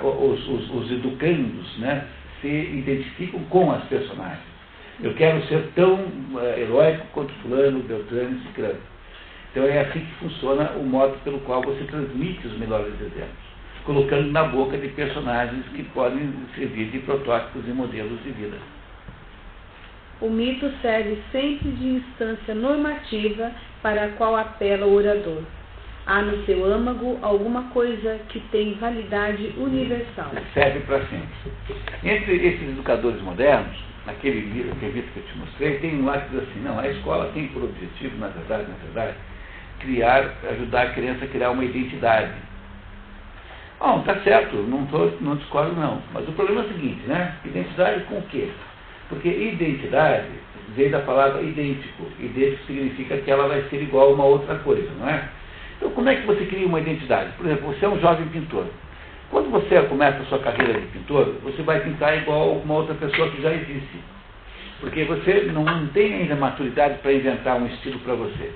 A: os educandos, né, se identificam com as personagens. Eu quero ser tão heróico quanto fulano, Beltrano e Cicrano. Então é assim que funciona o modo pelo qual você transmite os melhores exemplos, colocando na boca de personagens que podem servir de protótipos e modelos de vida.
B: O mito serve sempre de instância normativa para a qual apela o orador. Há no seu âmago alguma coisa que tem validade universal.
A: Serve para sempre. Entre esses educadores modernos, naquele livro que eu te mostrei, tem um lá que diz assim, não, a escola tem por objetivo, na verdade, ajudar a criança a criar uma identidade. Bom, tá certo, não discordo não. Mas o problema é o seguinte, né? Identidade com o quê? Porque identidade veio da palavra idêntico. Idêntico significa que ela vai ser igual a uma outra coisa, não é? Então, como é que você cria uma identidade? Por exemplo, você é um jovem pintor. Quando você começa a sua carreira de pintor, você vai pintar igual uma outra pessoa que já existe. Porque você não tem ainda maturidade para inventar um estilo para você.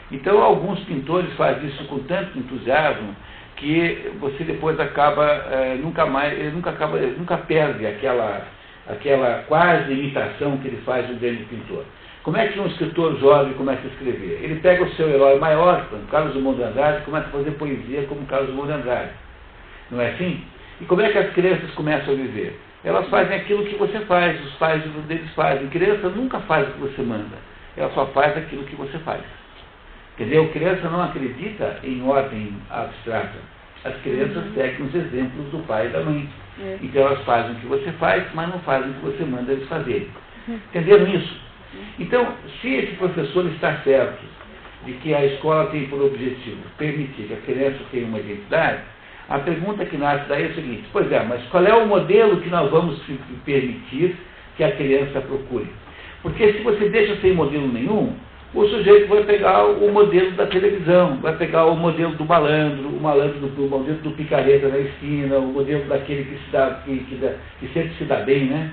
A: Então, alguns pintores fazem isso com tanto entusiasmo que você depois acaba, nunca perde aquela quase imitação que ele faz do grande pintor. Como é que um escritor jovem começa a escrever? Ele pega o seu herói maior, Carlos Drummond de Andrade, e começa a fazer poesia como Carlos Drummond de Andrade. Não é assim? E como é que as crianças começam a viver? Elas fazem aquilo que você faz, os pais deles fazem. Criança nunca faz o que você manda, ela só faz aquilo que você faz. Quer dizer, a criança não acredita em ordem abstrata. As crianças seguem os exemplos do pai e da mãe. Então elas fazem o que você faz, mas não fazem o que você manda eles fazerem. Entenderam isso? Então, se esse professor está certo de que a escola tem por objetivo permitir que a criança tenha uma identidade, a pergunta que nasce daí é a seguinte, pois é, mas qual é o modelo que nós vamos permitir que a criança procure? Porque se você deixa sem modelo nenhum, o sujeito vai pegar o modelo da televisão, vai pegar o modelo do malandro, o modelo do picareta na esquina, o modelo daquele que sempre se dá bem, né?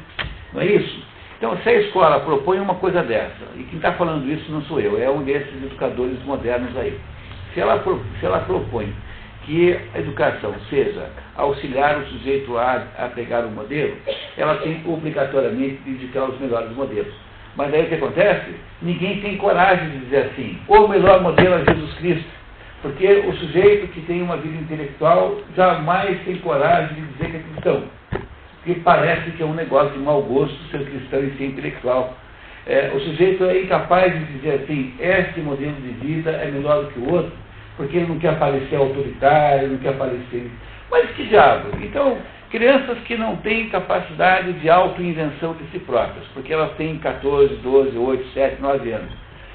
A: Não é isso? Então, se a escola propõe uma coisa dessa, e quem está falando isso não sou eu, é um desses educadores modernos aí. Se ela propõe que a educação seja auxiliar o sujeito a pegar o modelo, ela tem obrigatoriamente de indicar os melhores modelos. Mas aí o que acontece? Ninguém tem coragem de dizer assim, o melhor modelo é Jesus Cristo, porque o sujeito que tem uma vida intelectual jamais tem coragem de dizer que é cristão. Porque parece que é um negócio de mau gosto ser cristão e ser intelectual. O sujeito é incapaz de dizer assim, este modelo de vida é melhor do que o outro, porque ele não quer parecer autoritário, não quer parecer... Mas que diabo? Então, crianças que não têm capacidade de autoinvenção de si próprias, porque elas têm 14, 12, 8, 7, 9 anos.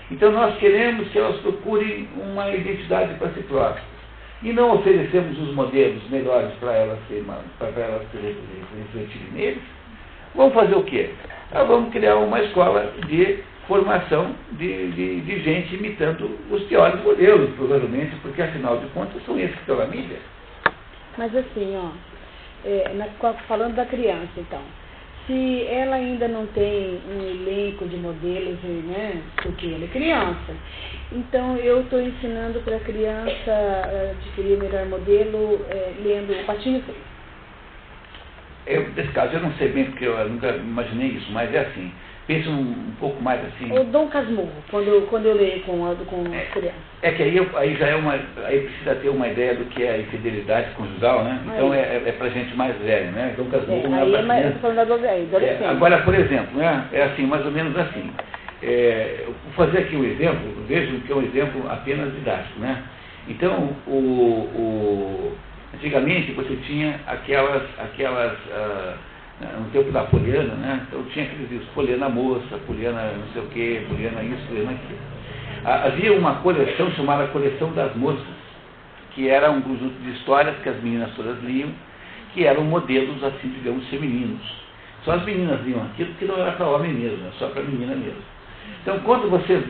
A: Então nós queremos que elas procurem uma identidade para si próprias. E não oferecemos os modelos melhores para elas refletirem neles. Vamos fazer o quê? Vamos criar uma escola de formação de gente imitando os piores modelos, provavelmente, porque afinal de contas são esses que estão na mídia.
B: Mas assim, falando da criança, então, se ela ainda não tem um elenco de modelos, né, porque ela é criança, então eu estou ensinando para a criança adquirir o melhor modelo lendo O Patinho Feio.
A: Nesse caso, eu não sei bem, porque eu nunca imaginei isso, mas é assim, pensa um pouco mais assim...
B: O Dom Casmurro, quando eu leio com as crianças.
A: É que aí já aí precisa ter uma ideia do que é a infidelidade conjugal, né? Então é pra gente mais velha, né? Dom Casmurro não é pra criança. Eu tô falando da adolescente. Agora, por exemplo, né? É assim, mais ou menos assim. Vou fazer aqui um exemplo, vejam que é um exemplo apenas didático, né? Então, antigamente você tinha aquelas no tempo da Poliana, né? Então tinha aqueles livros, Poliana Moça, Poliana não sei o quê, Poliana isso, Poliana aquilo. Havia uma coleção chamada Coleção das Moças, que era um conjunto de histórias que as meninas todas liam, que eram modelos, assim, digamos, femininos. Só as meninas liam aquilo, que não era para homem mesmo, era só para menina mesmo. Então, quando você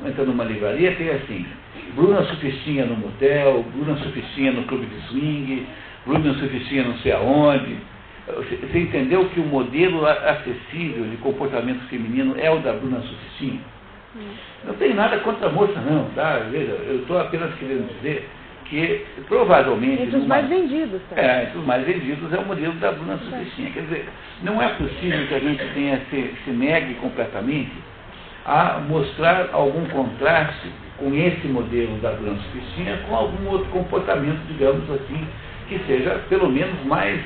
A: entra numa livraria, tem assim, Bruna Surfistinha no motel, Bruna Surfistinha no clube de swing, Bruna Surfistinha não sei aonde. Você entendeu que o modelo acessível de comportamento feminino é o da Bruna Surfistinha? Não tem nada contra a moça, não, tá? Veja, eu estou apenas querendo dizer que provavelmente...
B: Entre os mais vendidos, tá?
A: Entre os mais vendidos é o modelo da Bruna Surfistinha. Quer dizer, não é possível que a gente se negue completamente a mostrar algum contraste com esse modelo da Bruna Surfistinha com algum outro comportamento, digamos assim, que seja pelo menos mais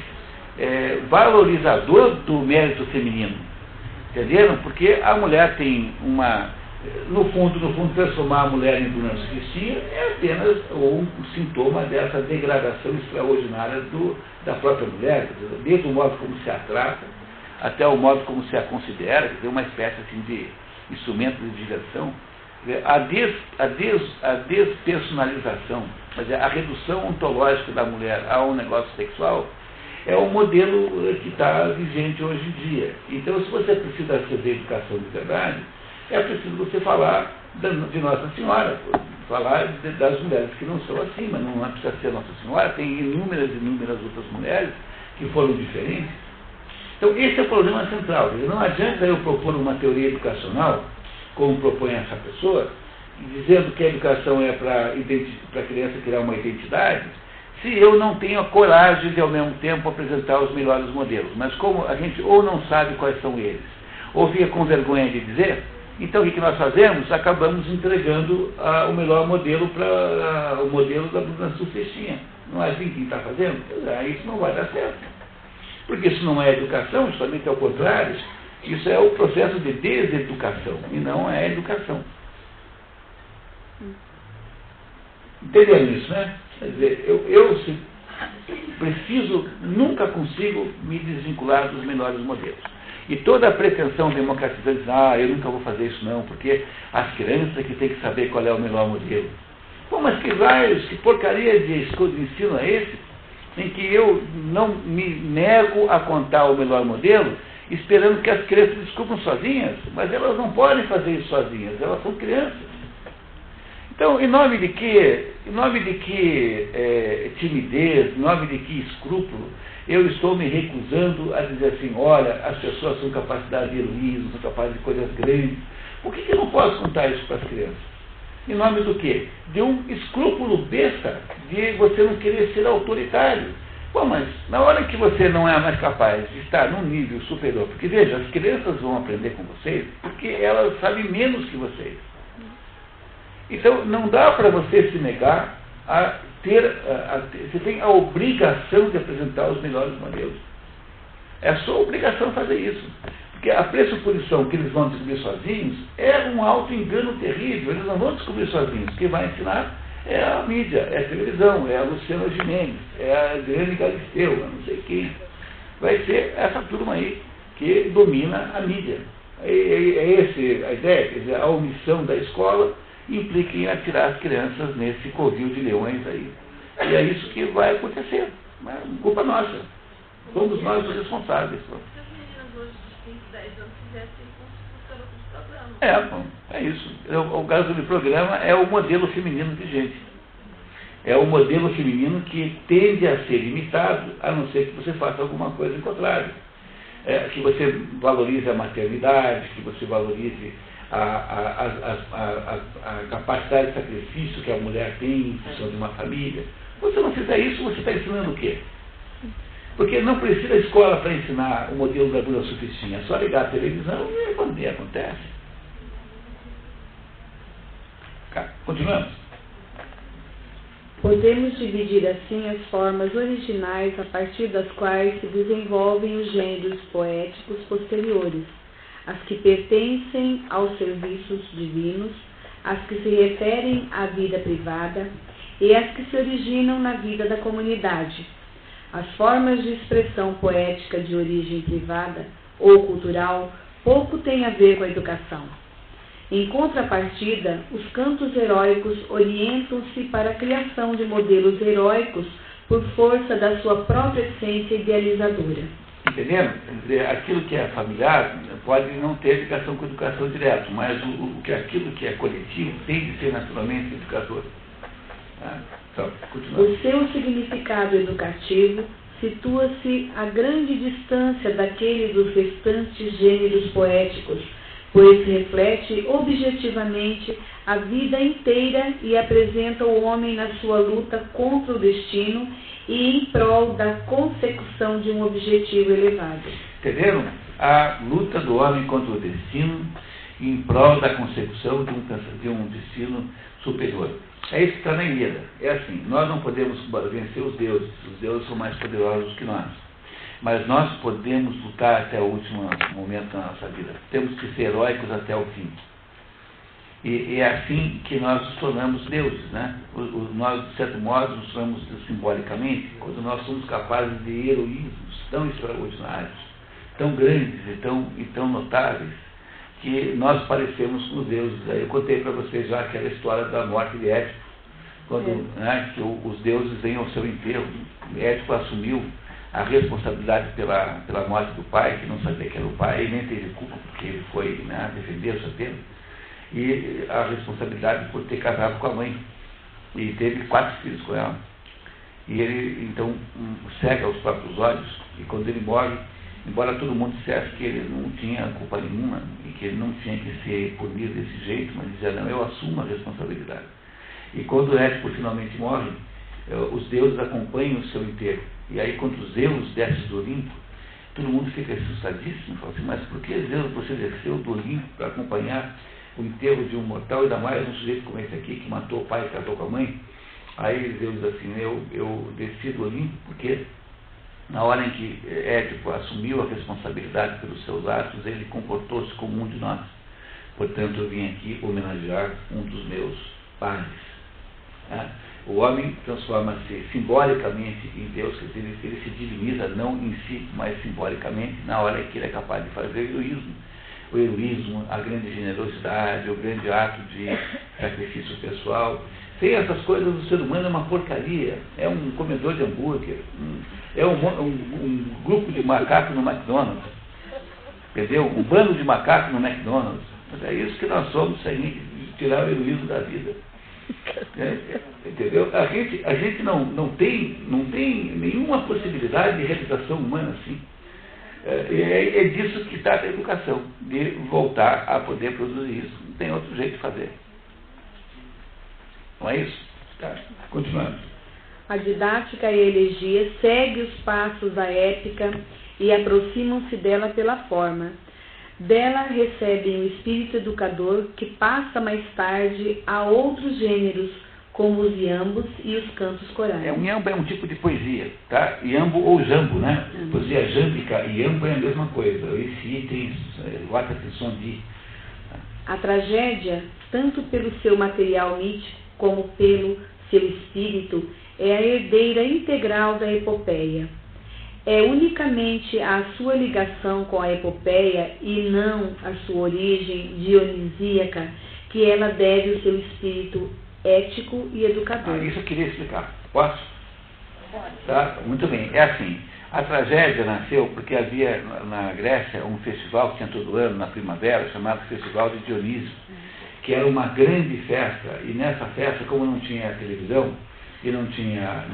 A: valorizador do mérito feminino. Entenderam? Porque a mulher tem no fundo, transformar a mulher em Bruna Surfistinha é apenas um sintoma dessa degradação extraordinária da própria mulher, desde o modo como se a trata, até o modo como se a considera, quer dizer, uma espécie assim, de instrumento de diversão. A despersonalização, a redução ontológica da mulher a um negócio sexual, é o modelo que está vigente hoje em dia. Então, se você precisa fazer educação de verdade, é preciso você falar de Nossa Senhora, falar das mulheres que não são assim, mas não precisa ser Nossa Senhora, tem inúmeras outras mulheres que foram diferentes. Então, esse é o problema central. Não adianta eu propor uma teoria educacional, como propõe essa pessoa, dizendo que a educação é para a criança criar uma identidade, se eu não tenho a coragem de, ao mesmo tempo, apresentar os melhores modelos. Mas como a gente ou não sabe quais são eles, ou fica com vergonha de dizer, então o que nós fazemos? Acabamos entregando o melhor modelo para o modelo da Bruna Surfistinha. Não é assim que está fazendo? Isso não vai dar certo. Porque isso não é educação, justamente ao contrário, isso é o processo de deseducação, e não é educação. Entenderam isso, né? Quer dizer, eu nunca consigo me desvincular dos melhores modelos. E toda a pretensão democratizante, eu nunca vou fazer isso não, porque as crianças que têm que saber qual é o melhor modelo. Pô, mas que porcaria de ensino é esse, em que eu não me nego a contar o melhor modelo, esperando que as crianças descubram sozinhas, mas elas não podem fazer isso sozinhas, elas são crianças. Então, em nome de que timidez, em nome de que escrúpulo, eu estou me recusando a dizer assim, olha, as pessoas são capazes de heroísmo, são capazes de coisas grandes. Por que eu não posso contar isso para as crianças? Em nome do quê? De um escrúpulo besta de você não querer ser autoritário. Bom, mas na hora que você não é mais capaz de estar num nível superior, porque veja, as crianças vão aprender com vocês porque elas sabem menos que vocês. Então, não dá para você se negar a você tem a obrigação de apresentar os melhores modelos. É a sua obrigação fazer isso. Porque a pressuposição que eles vão descobrir sozinhos é um auto-engano terrível. Eles não vão descobrir sozinhos. Quem vai ensinar é a mídia, é a televisão, é a Luciana Gimenez, é a Adriane Galisteu, eu não sei quem. Vai ser essa turma aí que domina a mídia. É essa a ideia, quer dizer, a omissão da escola implica em atirar as crianças nesse covil de leões aí. E é isso que vai acontecer. Não é culpa nossa. Somos nós os responsáveis.
C: Se as meninas hoje de 15, 10 anos fizessem com os garotos de programa.
A: É isso. O caso do programa é o modelo feminino vigente. É o modelo feminino que tende a ser imitado, a não ser que você faça alguma coisa em contrário. Que você valorize a maternidade, que você valorize a capacidade de sacrifício que a mulher tem em função de uma família. Se você não fizer isso, você está ensinando o quê? Porque não precisa escola para ensinar o modelo da Bruna Surfistinha. É só ligar a televisão e quando acontece. Continuamos.
B: Podemos dividir assim as formas originais a partir das quais se desenvolvem os gêneros poéticos posteriores, as que pertencem aos serviços divinos, as que se referem à vida privada e as que se originam na vida da comunidade. As formas de expressão poética de origem privada ou cultural pouco têm a ver com a educação. Em contrapartida, os cantos heróicos orientam-se para a criação de modelos heróicos por força da sua própria essência idealizadora.
A: Entendendo? Quer dizer, aquilo que é familiar pode não ter ligação com a educação direta, mas aquilo que é coletivo tem de ser naturalmente educador. Então,
B: o seu significado educativo situa-se a grande distância daquele dos restantes gêneros poéticos, pois reflete objetivamente a vida inteira e apresenta o homem na sua luta contra o destino e em prol da consecução de um objetivo elevado.
A: Entenderam? A luta do homem contra o destino em prol da consecução de um destino superior. É isso que está na Ilíada. É assim, nós não podemos vencer os deuses são mais poderosos que nós. Mas nós podemos lutar até o último momento da nossa vida. Temos que ser heróicos até o fim. E é assim que nós nos tornamos deuses, né? Nós, de certo modo, nos tornamos simbolicamente quando nós somos capazes de heroísmos tão extraordinários, tão grandes e tão notáveis, que nós parecemos com os deuses. Aí eu contei para vocês já aquela história da morte de Édipo, quando que os deuses vêm ao seu enterro. Édipo assumiu a responsabilidade pela morte do pai, que não sabia que era o pai, e nem teve culpa, porque ele foi defender o seu tempo, e a responsabilidade por ter casado com a mãe, e teve 4 filhos com ela. E ele, então, cega os próprios olhos, e quando ele morre, embora todo mundo dissesse que ele não tinha culpa nenhuma, e que ele não tinha que ser punido desse jeito, mas dizia, não, eu assumo a responsabilidade. E quando Édipo finalmente morre, os deuses acompanham o seu enterro. E aí, quando Zeus desce do Olimpo, todo mundo fica assustadíssimo, fala assim, mas por que Zeus você desceu do Olimpo para acompanhar o enterro de um mortal, ainda mais um sujeito como esse aqui, que matou o pai e casou com a mãe? Aí Zeus diz assim, eu desci do Olimpo porque na hora em que Édipo assumiu a responsabilidade pelos seus atos, ele comportou-se como um de nós. Portanto, eu vim aqui homenagear um dos meus pais. O homem transforma-se simbolicamente em Deus, quer dizer, ele se diviniza não em si, mas simbolicamente, na hora que ele é capaz de fazer o heroísmo, a grande generosidade, o grande ato de sacrifício pessoal. Sem essas coisas, o ser humano é uma porcaria, é um comedor de hambúrguer, é um grupo de macacos no McDonald's, entendeu? Um bando de macacos no McDonald's. Mas é isso que nós somos, sem tirar o heroísmo da vida. Entendeu? A gente não tem nenhuma possibilidade de realização humana assim. É disso que está a educação, de voltar a poder produzir isso. Não tem outro jeito de fazer. Não é isso? Tá. Continuando.
B: A didática e a elegia seguem os passos da épica e aproximam-se dela pela forma. Dela recebem o espírito educador que passa mais tarde a outros gêneros, como os iambos e os cantos corais.
A: Um iambo é um tipo de poesia, tá? Iambo ou jambo, né? Poesia jâmbica e iambo é a mesma coisa. Esse item, guarda atenção de...
B: A tragédia, tanto pelo seu material mítico como pelo seu espírito, é a herdeira integral da epopeia. É unicamente a sua ligação com a epopeia e não a sua origem dionisíaca que ela deve o seu espírito ético e educador.
A: Isso eu queria explicar. Posso? Tá? Muito bem. É assim, a tragédia nasceu porque havia na Grécia um festival que tinha todo ano, na primavera, chamado Festival de Dionísio, que era uma grande festa, e nessa festa, como não tinha televisão, e não tinha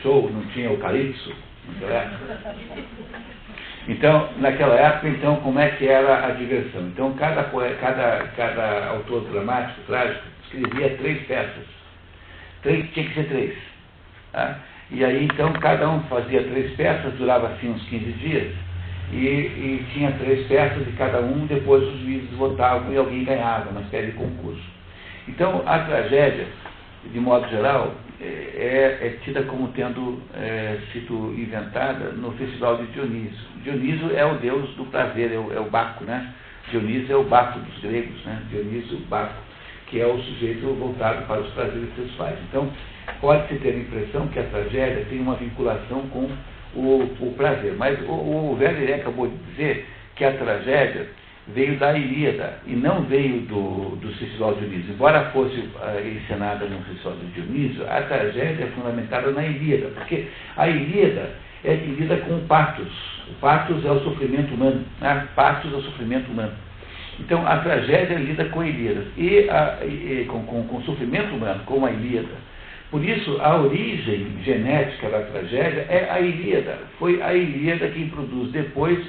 A: show, não tinha o calypso, naquela época. Então, naquela época, então, como é que era a diversão? Então, cada autor dramático, trágico, escrevia 3 peças. Tinha que ser 3. Tá? E aí, então, cada um fazia 3 peças, durava assim uns 15 dias, e tinha 3 peças, e cada um, depois os juízes votavam e alguém ganhava, uma espécie de concurso. Então, a tragédia, de modo geral, é tida como tendo sido inventada no festival de Dionísio. Dionísio é o deus do prazer, é o Baco, né? Dionísio é o Baco dos gregos, né? Dionísio Baco, que é o sujeito voltado para os prazeres sexuais. Então, pode-se ter a impressão que a tragédia tem uma vinculação com o prazer. Mas o Verdier acabou de dizer que a tragédia veio da Ilíada e não veio do Ciciló de Dionísio. Embora fosse encenada no Ciciló de Dionísio, a tragédia é fundamentada na Ilíada, porque a Ilíada é que lida com o pathos. O pathos é o sofrimento humano, né? Pathos é o sofrimento humano. Então a tragédia lida com a Ilíada e com o sofrimento humano, com a Ilíada. Por isso, a origem genética da tragédia é a Ilíada. Foi a Ilíada quem produz depois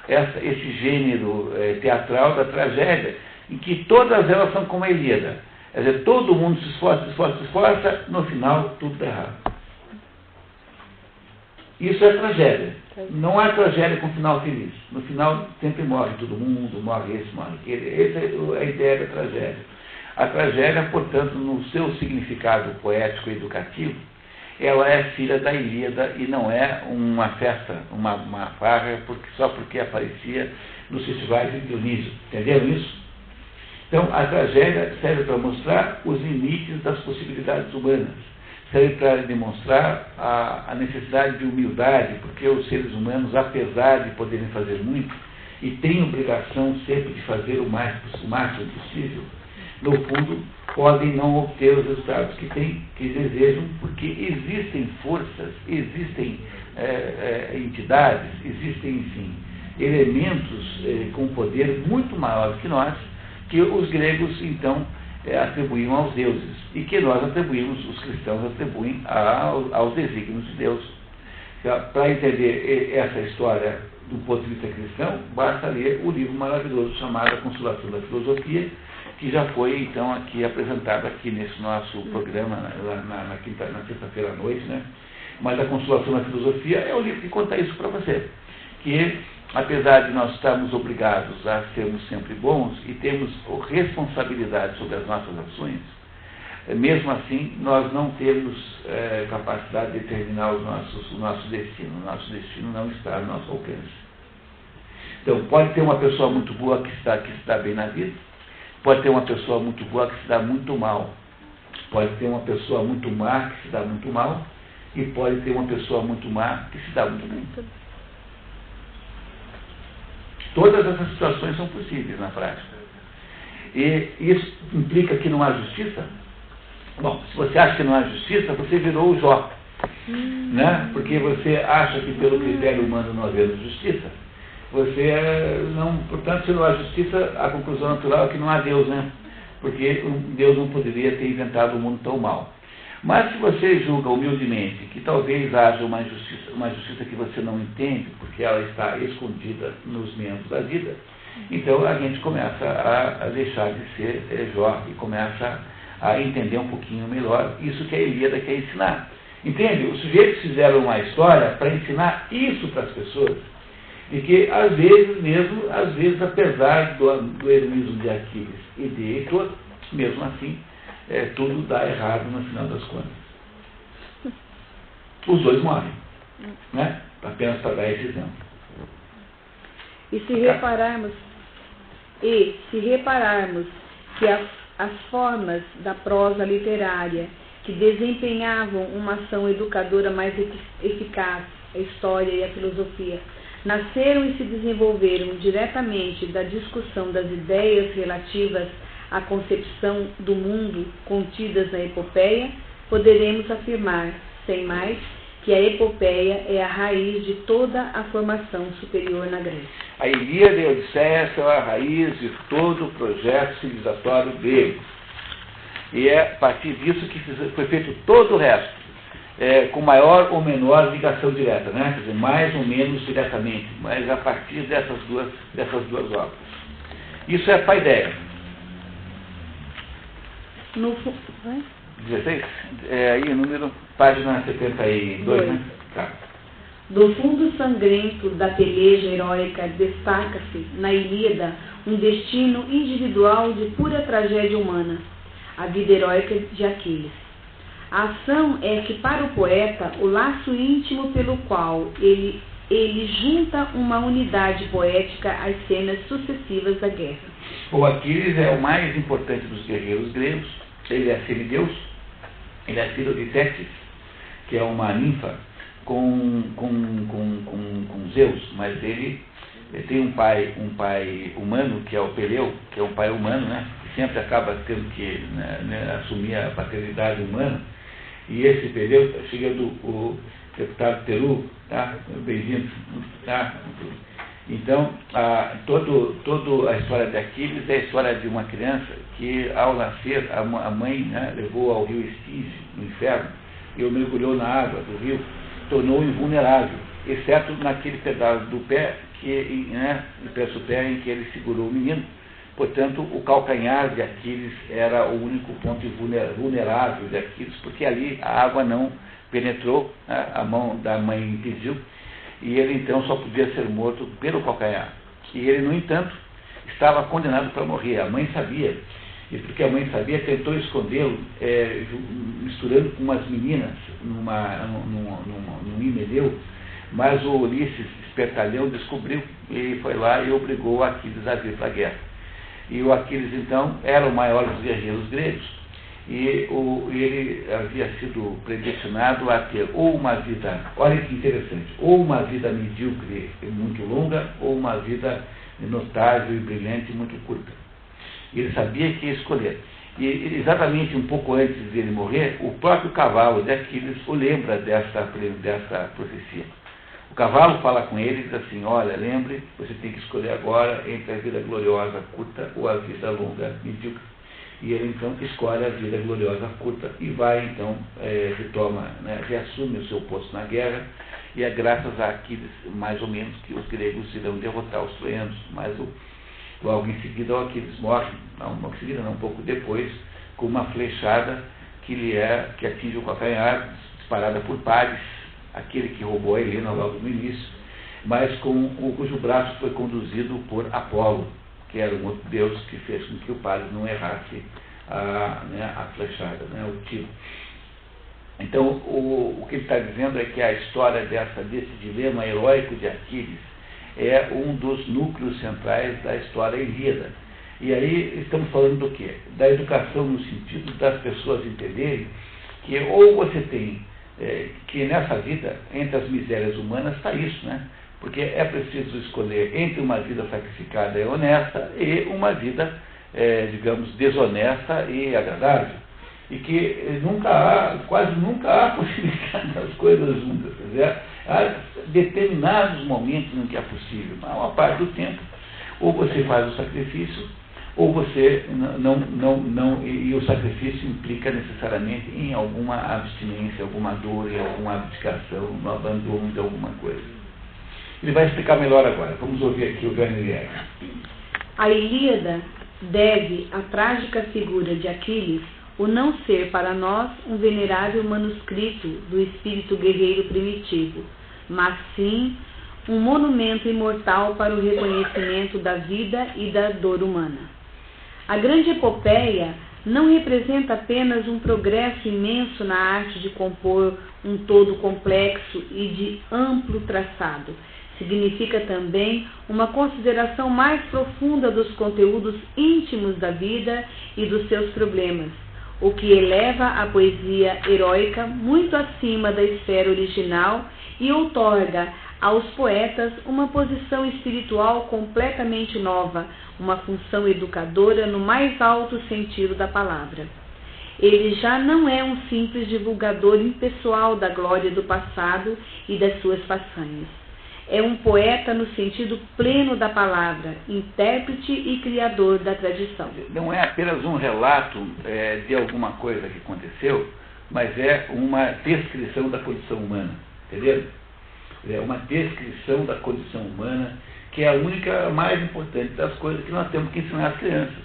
A: esse gênero teatral da tragédia, em que todas elas são como a Ilíada. Quer dizer, todo mundo se esforça, no final tudo dá errado. Isso é tragédia. Não há tragédia com final feliz. No final sempre morre todo mundo, morre esse, morre aquele. Essa é a ideia da tragédia. A tragédia, portanto, no seu significado poético e educativo, ela é filha da Ilíada e não é uma festa, uma farra, só porque aparecia nos festivais de Dionísio. Entenderam isso? Então, a tragédia serve para mostrar os limites das possibilidades humanas. Serve para demonstrar a necessidade de humildade, porque os seres humanos, apesar de poderem fazer muito, e têm obrigação sempre de fazer o máximo possível, no fundo, podem não obter os resultados que desejam, porque existem forças, existem entidades, existem, enfim, elementos com poder muito maior que nós, que os gregos, então, atribuíam aos deuses, e que nós atribuímos, os cristãos atribuem aos desígnios de Deus. Para entender essa história do ponto de vista cristão, basta ler o livro maravilhoso chamado A Consolação da Filosofia, que já foi, então, aqui apresentado aqui nesse nosso programa, na sexta-feira à noite, né? Mas A Consolação da Filosofia é o livro que conta isso para você. Que, apesar de nós estarmos obrigados a sermos sempre bons e termos responsabilidade sobre as nossas ações, mesmo assim, nós não temos capacidade de determinar o nosso destino. O nosso destino não está ao nosso alcance. Então, pode ter uma pessoa muito boa que se dá bem na vida, pode ter uma pessoa muito boa que se dá muito mal, pode ter uma pessoa muito má que se dá muito mal, e pode ter uma pessoa muito má que se dá muito bem. Todas essas situações são possíveis na prática. E isso implica que não há justiça? Bom, se você acha que não há justiça, você virou o Jó. Né? Porque você acha que pelo critério humano não havendo justiça, você não, portanto, se não há justiça, a conclusão natural é que não há Deus, né? Porque Deus não poderia ter inventado um mundo tão mal. Mas se você julga humildemente que talvez haja uma justiça que você não entende, porque ela está escondida nos membros da vida, então a gente começa a deixar de ser Jó e começa a entender um pouquinho melhor isso que a Ilíada quer ensinar. Entende? Os sujeitos fizeram uma história para ensinar isso para as pessoas, e que às vezes, apesar do heroísmo de Aquiles e de Heitor, mesmo assim, tudo dá errado no final das contas. Os dois morrem, né? Apenas para dar esse exemplo.
B: E se repararmos que as formas da prosa literária que desempenhavam uma ação educadora mais eficaz, a história e a filosofia, nasceram e se desenvolveram diretamente da discussão das ideias relativas à concepção do mundo contidas na epopeia, poderemos afirmar, sem mais, que a epopeia é a raiz de toda a formação superior na Grécia.
A: A Ilíada e a Odisseia são a raiz de todo o projeto civilizatório grego. E é a partir disso que foi feito todo o resto. Com maior ou menor ligação direta, né? Quer dizer, mais ou menos diretamente, mas a partir dessas duas obras. Isso é a paideia. 16? Aí o número, página 72, né? Tá.
B: Do fundo sangrento da peleja heróica destaca-se, na Ilíada, um destino individual de pura tragédia humana, a vida heróica de Aquiles. A ação é que, para o poeta, o laço íntimo pelo qual ele junta uma unidade poética às cenas sucessivas da guerra.
A: O Aquiles é o mais importante dos guerreiros gregos. Ele é semideus, ele é filho de Tétis, que é uma ninfa, com Zeus, mas ele tem um pai humano, que é o Peleu, que é um pai humano, né, que sempre acaba tendo que assumir a paternidade humana. E esse Peleu, chegando o deputado Peru, tá? Bem-vindo, tá? Então, toda a história de Aquiles é a história de uma criança que, ao nascer, a mãe, né, levou ao rio Estige, no inferno, e o mergulhou na água do rio, tornou invulnerável, exceto naquele pedaço do pé, do pé em que ele segurou o menino. Portanto, o calcanhar de Aquiles era o único ponto vulnerável de Aquiles, porque ali a água não penetrou, né, a mão da mãe impediu, e ele então só podia ser morto pelo calcanhar. E ele, no entanto, estava condenado para morrer. A mãe sabia, e porque a mãe sabia, tentou escondê-lo, misturando com umas meninas num himeneu, mas o Ulisses, espertalhão, descobriu e foi lá e obrigou Aquiles a vir para a guerra. E o Aquiles, então, era o maior dos guerreiros gregos, e ele havia sido predestinado a ter ou uma vida, olha que interessante, ou uma vida medíocre muito longa, ou uma vida notável e brilhante muito curta. Ele sabia que ia escolher. E exatamente um pouco antes de ele morrer, o próprio cavalo de Aquiles o lembra dessa profecia. O cavalo fala com ele e diz assim: olha, lembre, você tem que escolher agora entre a vida gloriosa curta ou a vida longa medíocre. E ele então escolhe a vida gloriosa curta e vai então, retoma, né, reassume o seu posto na guerra, e é graças a Aquiles, mais ou menos, que os gregos irão derrotar os troianos. Mas logo em seguida o Aquiles morre, um pouco depois, com uma flechada que atinge o calcanhar, disparada por Paris, aquele que roubou a Helena logo no início, mas cujo braço foi conduzido por Apolo, que era um outro deus que fez com que o Paris não errasse a flechada, né, o tiro. Então, o que ele está dizendo é que a história desse dilema heróico de Aquiles é um dos núcleos centrais da história ilíada. E aí estamos falando do quê? Da educação no sentido das pessoas entenderem que ou você tem, que nessa vida, entre as misérias humanas, está isso, né? Porque é preciso escolher entre uma vida sacrificada e honesta e uma vida, digamos, desonesta e agradável. E que quase nunca há possibilidade das coisas juntas. Quer dizer, há determinados momentos em que é possível, mas a maior parte do tempo, ou você faz o sacrifício, ou você e o sacrifício implica necessariamente em alguma abstinência, alguma dor, em alguma abdicação, no abandono de alguma coisa. Ele vai explicar melhor agora. Vamos ouvir aqui o Werner.
B: A Ilíada deve à trágica figura de Aquiles o não ser para nós um venerável manuscrito do espírito guerreiro primitivo, mas sim um monumento imortal para o reconhecimento da vida e da dor humana. A grande epopeia não representa apenas um progresso imenso na arte de compor um todo complexo e de amplo traçado. Significa também uma consideração mais profunda dos conteúdos íntimos da vida e dos seus problemas, o que eleva a poesia heróica muito acima da esfera original e outorga aos poetas uma posição espiritual completamente nova, uma função educadora no mais alto sentido da palavra. Ele já não é um simples divulgador impessoal da glória do passado e das suas façanhas. É um poeta no sentido pleno da palavra, intérprete e criador da tradição.
A: Não é apenas um relato de alguma coisa que aconteceu, mas é uma descrição da condição humana, entendeu? É uma descrição da condição humana, que é a única, mais importante das coisas que nós temos que ensinar às crianças.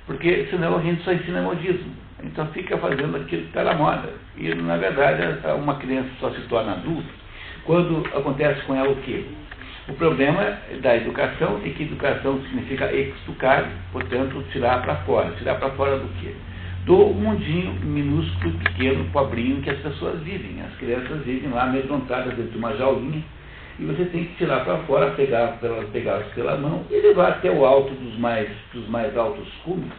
A: Porque senão a gente só ensina modismo. Então fica fazendo aquilo que está na moda. E na verdade uma criança só se torna adulta quando acontece com ela o quê? O problema da educação, e que educação significa educar, portanto, tirar para fora. Tirar para fora do quê? Do mundinho minúsculo, pequeno, pobrinho que as pessoas vivem. As crianças vivem lá amedrontadas dentro de uma jaulinha, e você tem que tirar para fora, pegá-las pela mão e levar até o alto dos mais altos cumes,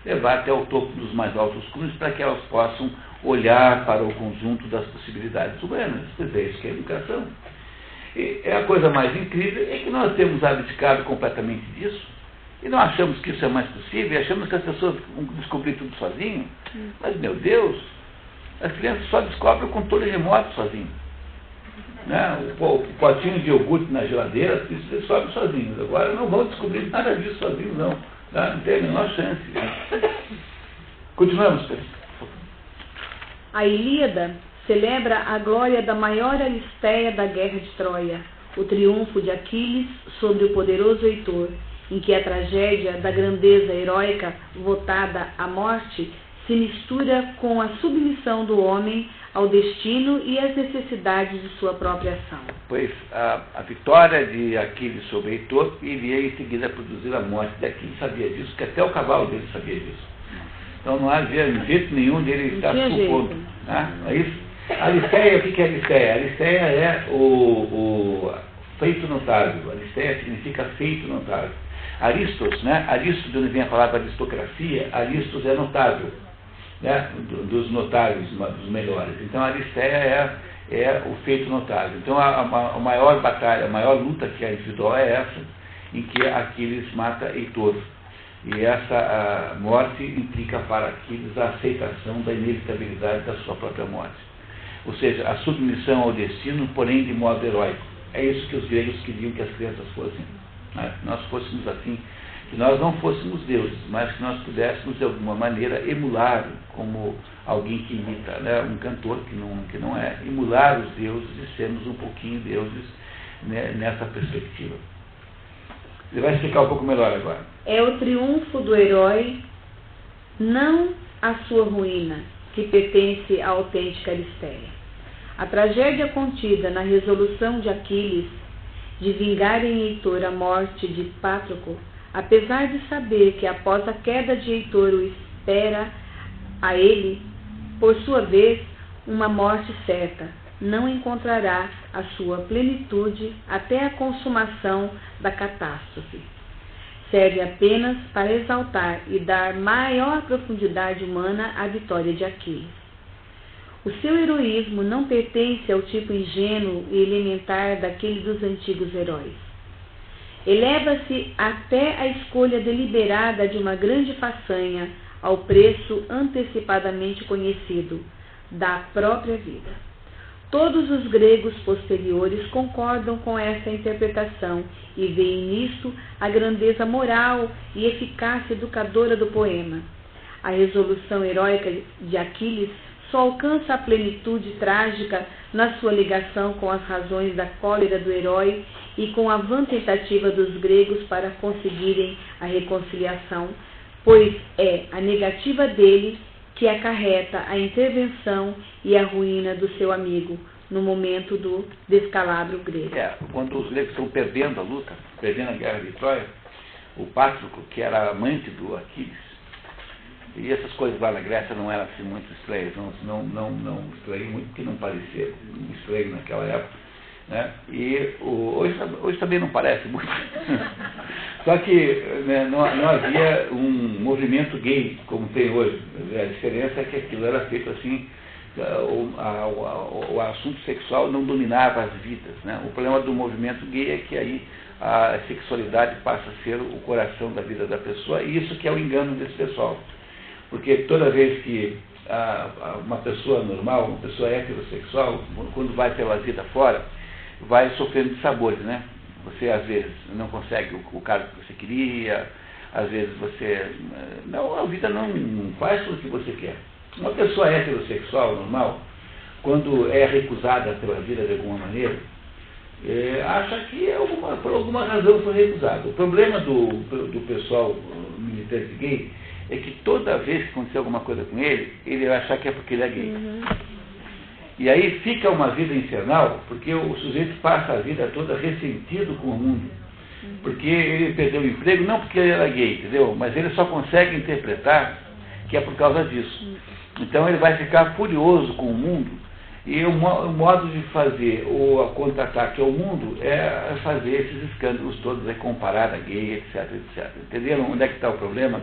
A: levar até o topo dos mais altos cumes para que elas possam olhar para o conjunto das possibilidades humanas. Pois é, isso que é educação. E a coisa mais incrível é que nós temos abdicado completamente disso e não achamos que isso é mais possível, achamos que as pessoas vão descobrir tudo sozinho. Mas, meu Deus, as crianças só descobrem o controle remoto sozinho. Né? O potinho de iogurte na geladeira, isso eles sobem sozinhos. Agora não vão descobrir nada disso sozinhos, não. Tá? Não tem a menor chance. Né? Continuamos, Pedro.
B: A Ilíada celebra a glória da maior Alisteia da guerra de Troia, o triunfo de Aquiles sobre o poderoso Heitor, em que a tragédia da grandeza heróica votada à morte se mistura com a submissão do homem ao destino e às necessidades de sua própria ação.
A: Pois a vitória de Aquiles sobre Heitor iria em seguida produzir a morte de Aquiles, sabia disso, que até o cavalo dele sabia disso. Então não havia jeito nenhum dele estar supondo. Né? É isso? A Alisteia, o que é a Alisteia? A Alisteia é o feito notável. A Alisteia significa feito notável. Aristos, né? Aristos, de onde vem a palavra aristocracia, Aristos é notável, né? Dos notáveis, dos melhores. Então a Alisteia é o feito notável. Então a maior batalha, a maior luta que há individual é essa, em que Aquiles mata Heitor. E essa morte implica para Aquiles a aceitação da inevitabilidade da sua própria morte. Ou seja, a submissão ao destino, porém de modo heróico. É isso que os gregos queriam que as crianças fossem. Né? Que nós fôssemos assim, que nós não fôssemos deuses, mas que nós pudéssemos de alguma maneira emular, como alguém que imita, né? Um cantor que não é, emular os deuses e sermos um pouquinho deuses, né? Nessa perspectiva. Ele vai explicar um pouco melhor agora.
B: É o triunfo do herói, não a sua ruína, que pertence à autêntica Alisteia. A tragédia contida na resolução de Aquiles de vingar em Heitor a morte de Pátroclo, apesar de saber que após a queda de Heitor o espera a ele, por sua vez, uma morte certa, não encontrará a sua plenitude até a consumação da catástrofe. Serve apenas para exaltar e dar maior profundidade humana à vitória de Aquiles. O seu heroísmo não pertence ao tipo ingênuo e elementar daquele dos antigos heróis. Eleva-se até a escolha deliberada de uma grande façanha ao preço antecipadamente conhecido, da própria vida. Todos os gregos posteriores concordam com essa interpretação e veem nisto a grandeza moral e eficácia educadora do poema. A resolução heróica de Aquiles só alcança a plenitude trágica na sua ligação com as razões da cólera do herói e com a vã tentativa dos gregos para conseguirem a reconciliação, pois é a negativa dele que acarreta a intervenção e a ruína do seu amigo no momento do descalabro grego.
A: Quando os gregos estão perdendo a luta, perdendo a guerra de Troia, o Pátroclo, que era amante do Aquiles, e essas coisas lá na Grécia não eram assim muito estranhas, não estranho muito, porque não parecia estranho naquela época, né? E hoje também não parece muito. Só que, né, não havia um movimento gay como tem hoje. A diferença é que aquilo era feito assim, o assunto sexual não dominava as vidas, né? O problema do movimento gay é que aí a sexualidade passa a ser o coração da vida da pessoa, e isso que é o engano desse pessoal. Porque toda vez que uma pessoa normal, uma pessoa heterossexual, quando vai pela vida fora, vai sofrendo de sabores, né? Você às vezes não consegue o cargo que você queria, às vezes você... a vida não faz tudo o que você quer. Uma pessoa heterossexual normal, quando é recusada pela vida de alguma maneira, acha que por alguma razão foi recusado. O problema do pessoal militante gay é que toda vez que acontecer alguma coisa com ele, ele vai achar que é porque ele é gay. E aí fica uma vida infernal, porque o sujeito passa a vida toda ressentido com o mundo. Porque ele perdeu o emprego, não porque ele era gay, entendeu? Mas ele só consegue interpretar que é por causa disso. Então ele vai ficar furioso com o mundo, e o modo de fazer o contra-ataque ao mundo é fazer esses escândalos todos, é comparar a gay, etc, etc. Entenderam onde é que está o problema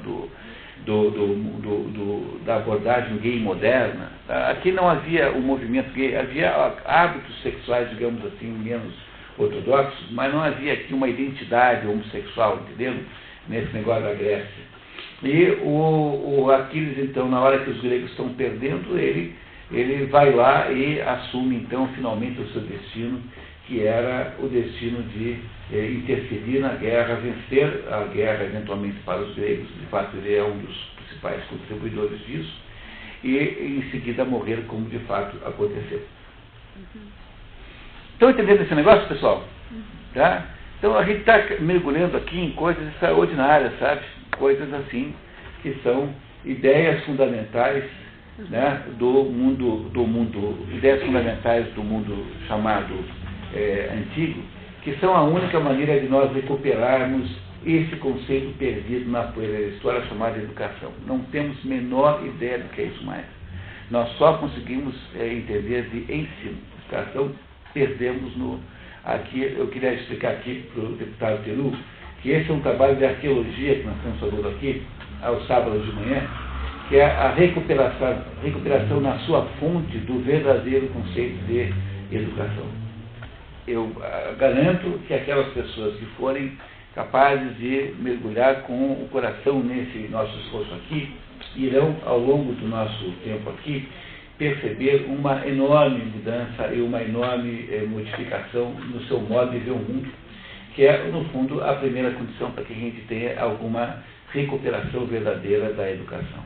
A: da abordagem gay moderna, aqui não havia o movimento gay, havia hábitos sexuais, digamos assim, menos ortodoxos, mas não havia aqui uma identidade homossexual, entendeu? Nesse negócio da Grécia. E o Aquiles, então, na hora que os gregos estão perdendo, ele vai lá e assume, então, finalmente o seu destino, que era o destino de interferir na guerra, vencer a guerra eventualmente para os gregos. De fato, ele é um dos principais contribuidores disso, e em seguida morrer, como de fato aconteceu. Estão entendendo esse negócio, pessoal? Tá? Então a gente está mergulhando aqui em coisas extraordinárias, sabe? Coisas assim, que são ideias fundamentais, né, ideias fundamentais do mundo chamado antigo, que são a única maneira de nós recuperarmos esse conceito perdido na poeira da história chamada educação. Não temos menor ideia do que é isso mais. Nós só conseguimos entender de ensino. Educação, perdemos aqui. Eu queria explicar aqui para o deputado Peru que esse é um trabalho de arqueologia que nós estamos falando aqui, aos sábados de manhã, que é a recuperação na sua fonte do verdadeiro conceito de educação. Eu garanto que aquelas pessoas que forem capazes de mergulhar com o coração nesse nosso esforço aqui, irão, ao longo do nosso tempo aqui, perceber uma enorme mudança e uma enorme modificação no seu modo de ver o mundo, que é, no fundo, a primeira condição para que a gente tenha alguma recuperação verdadeira da educação.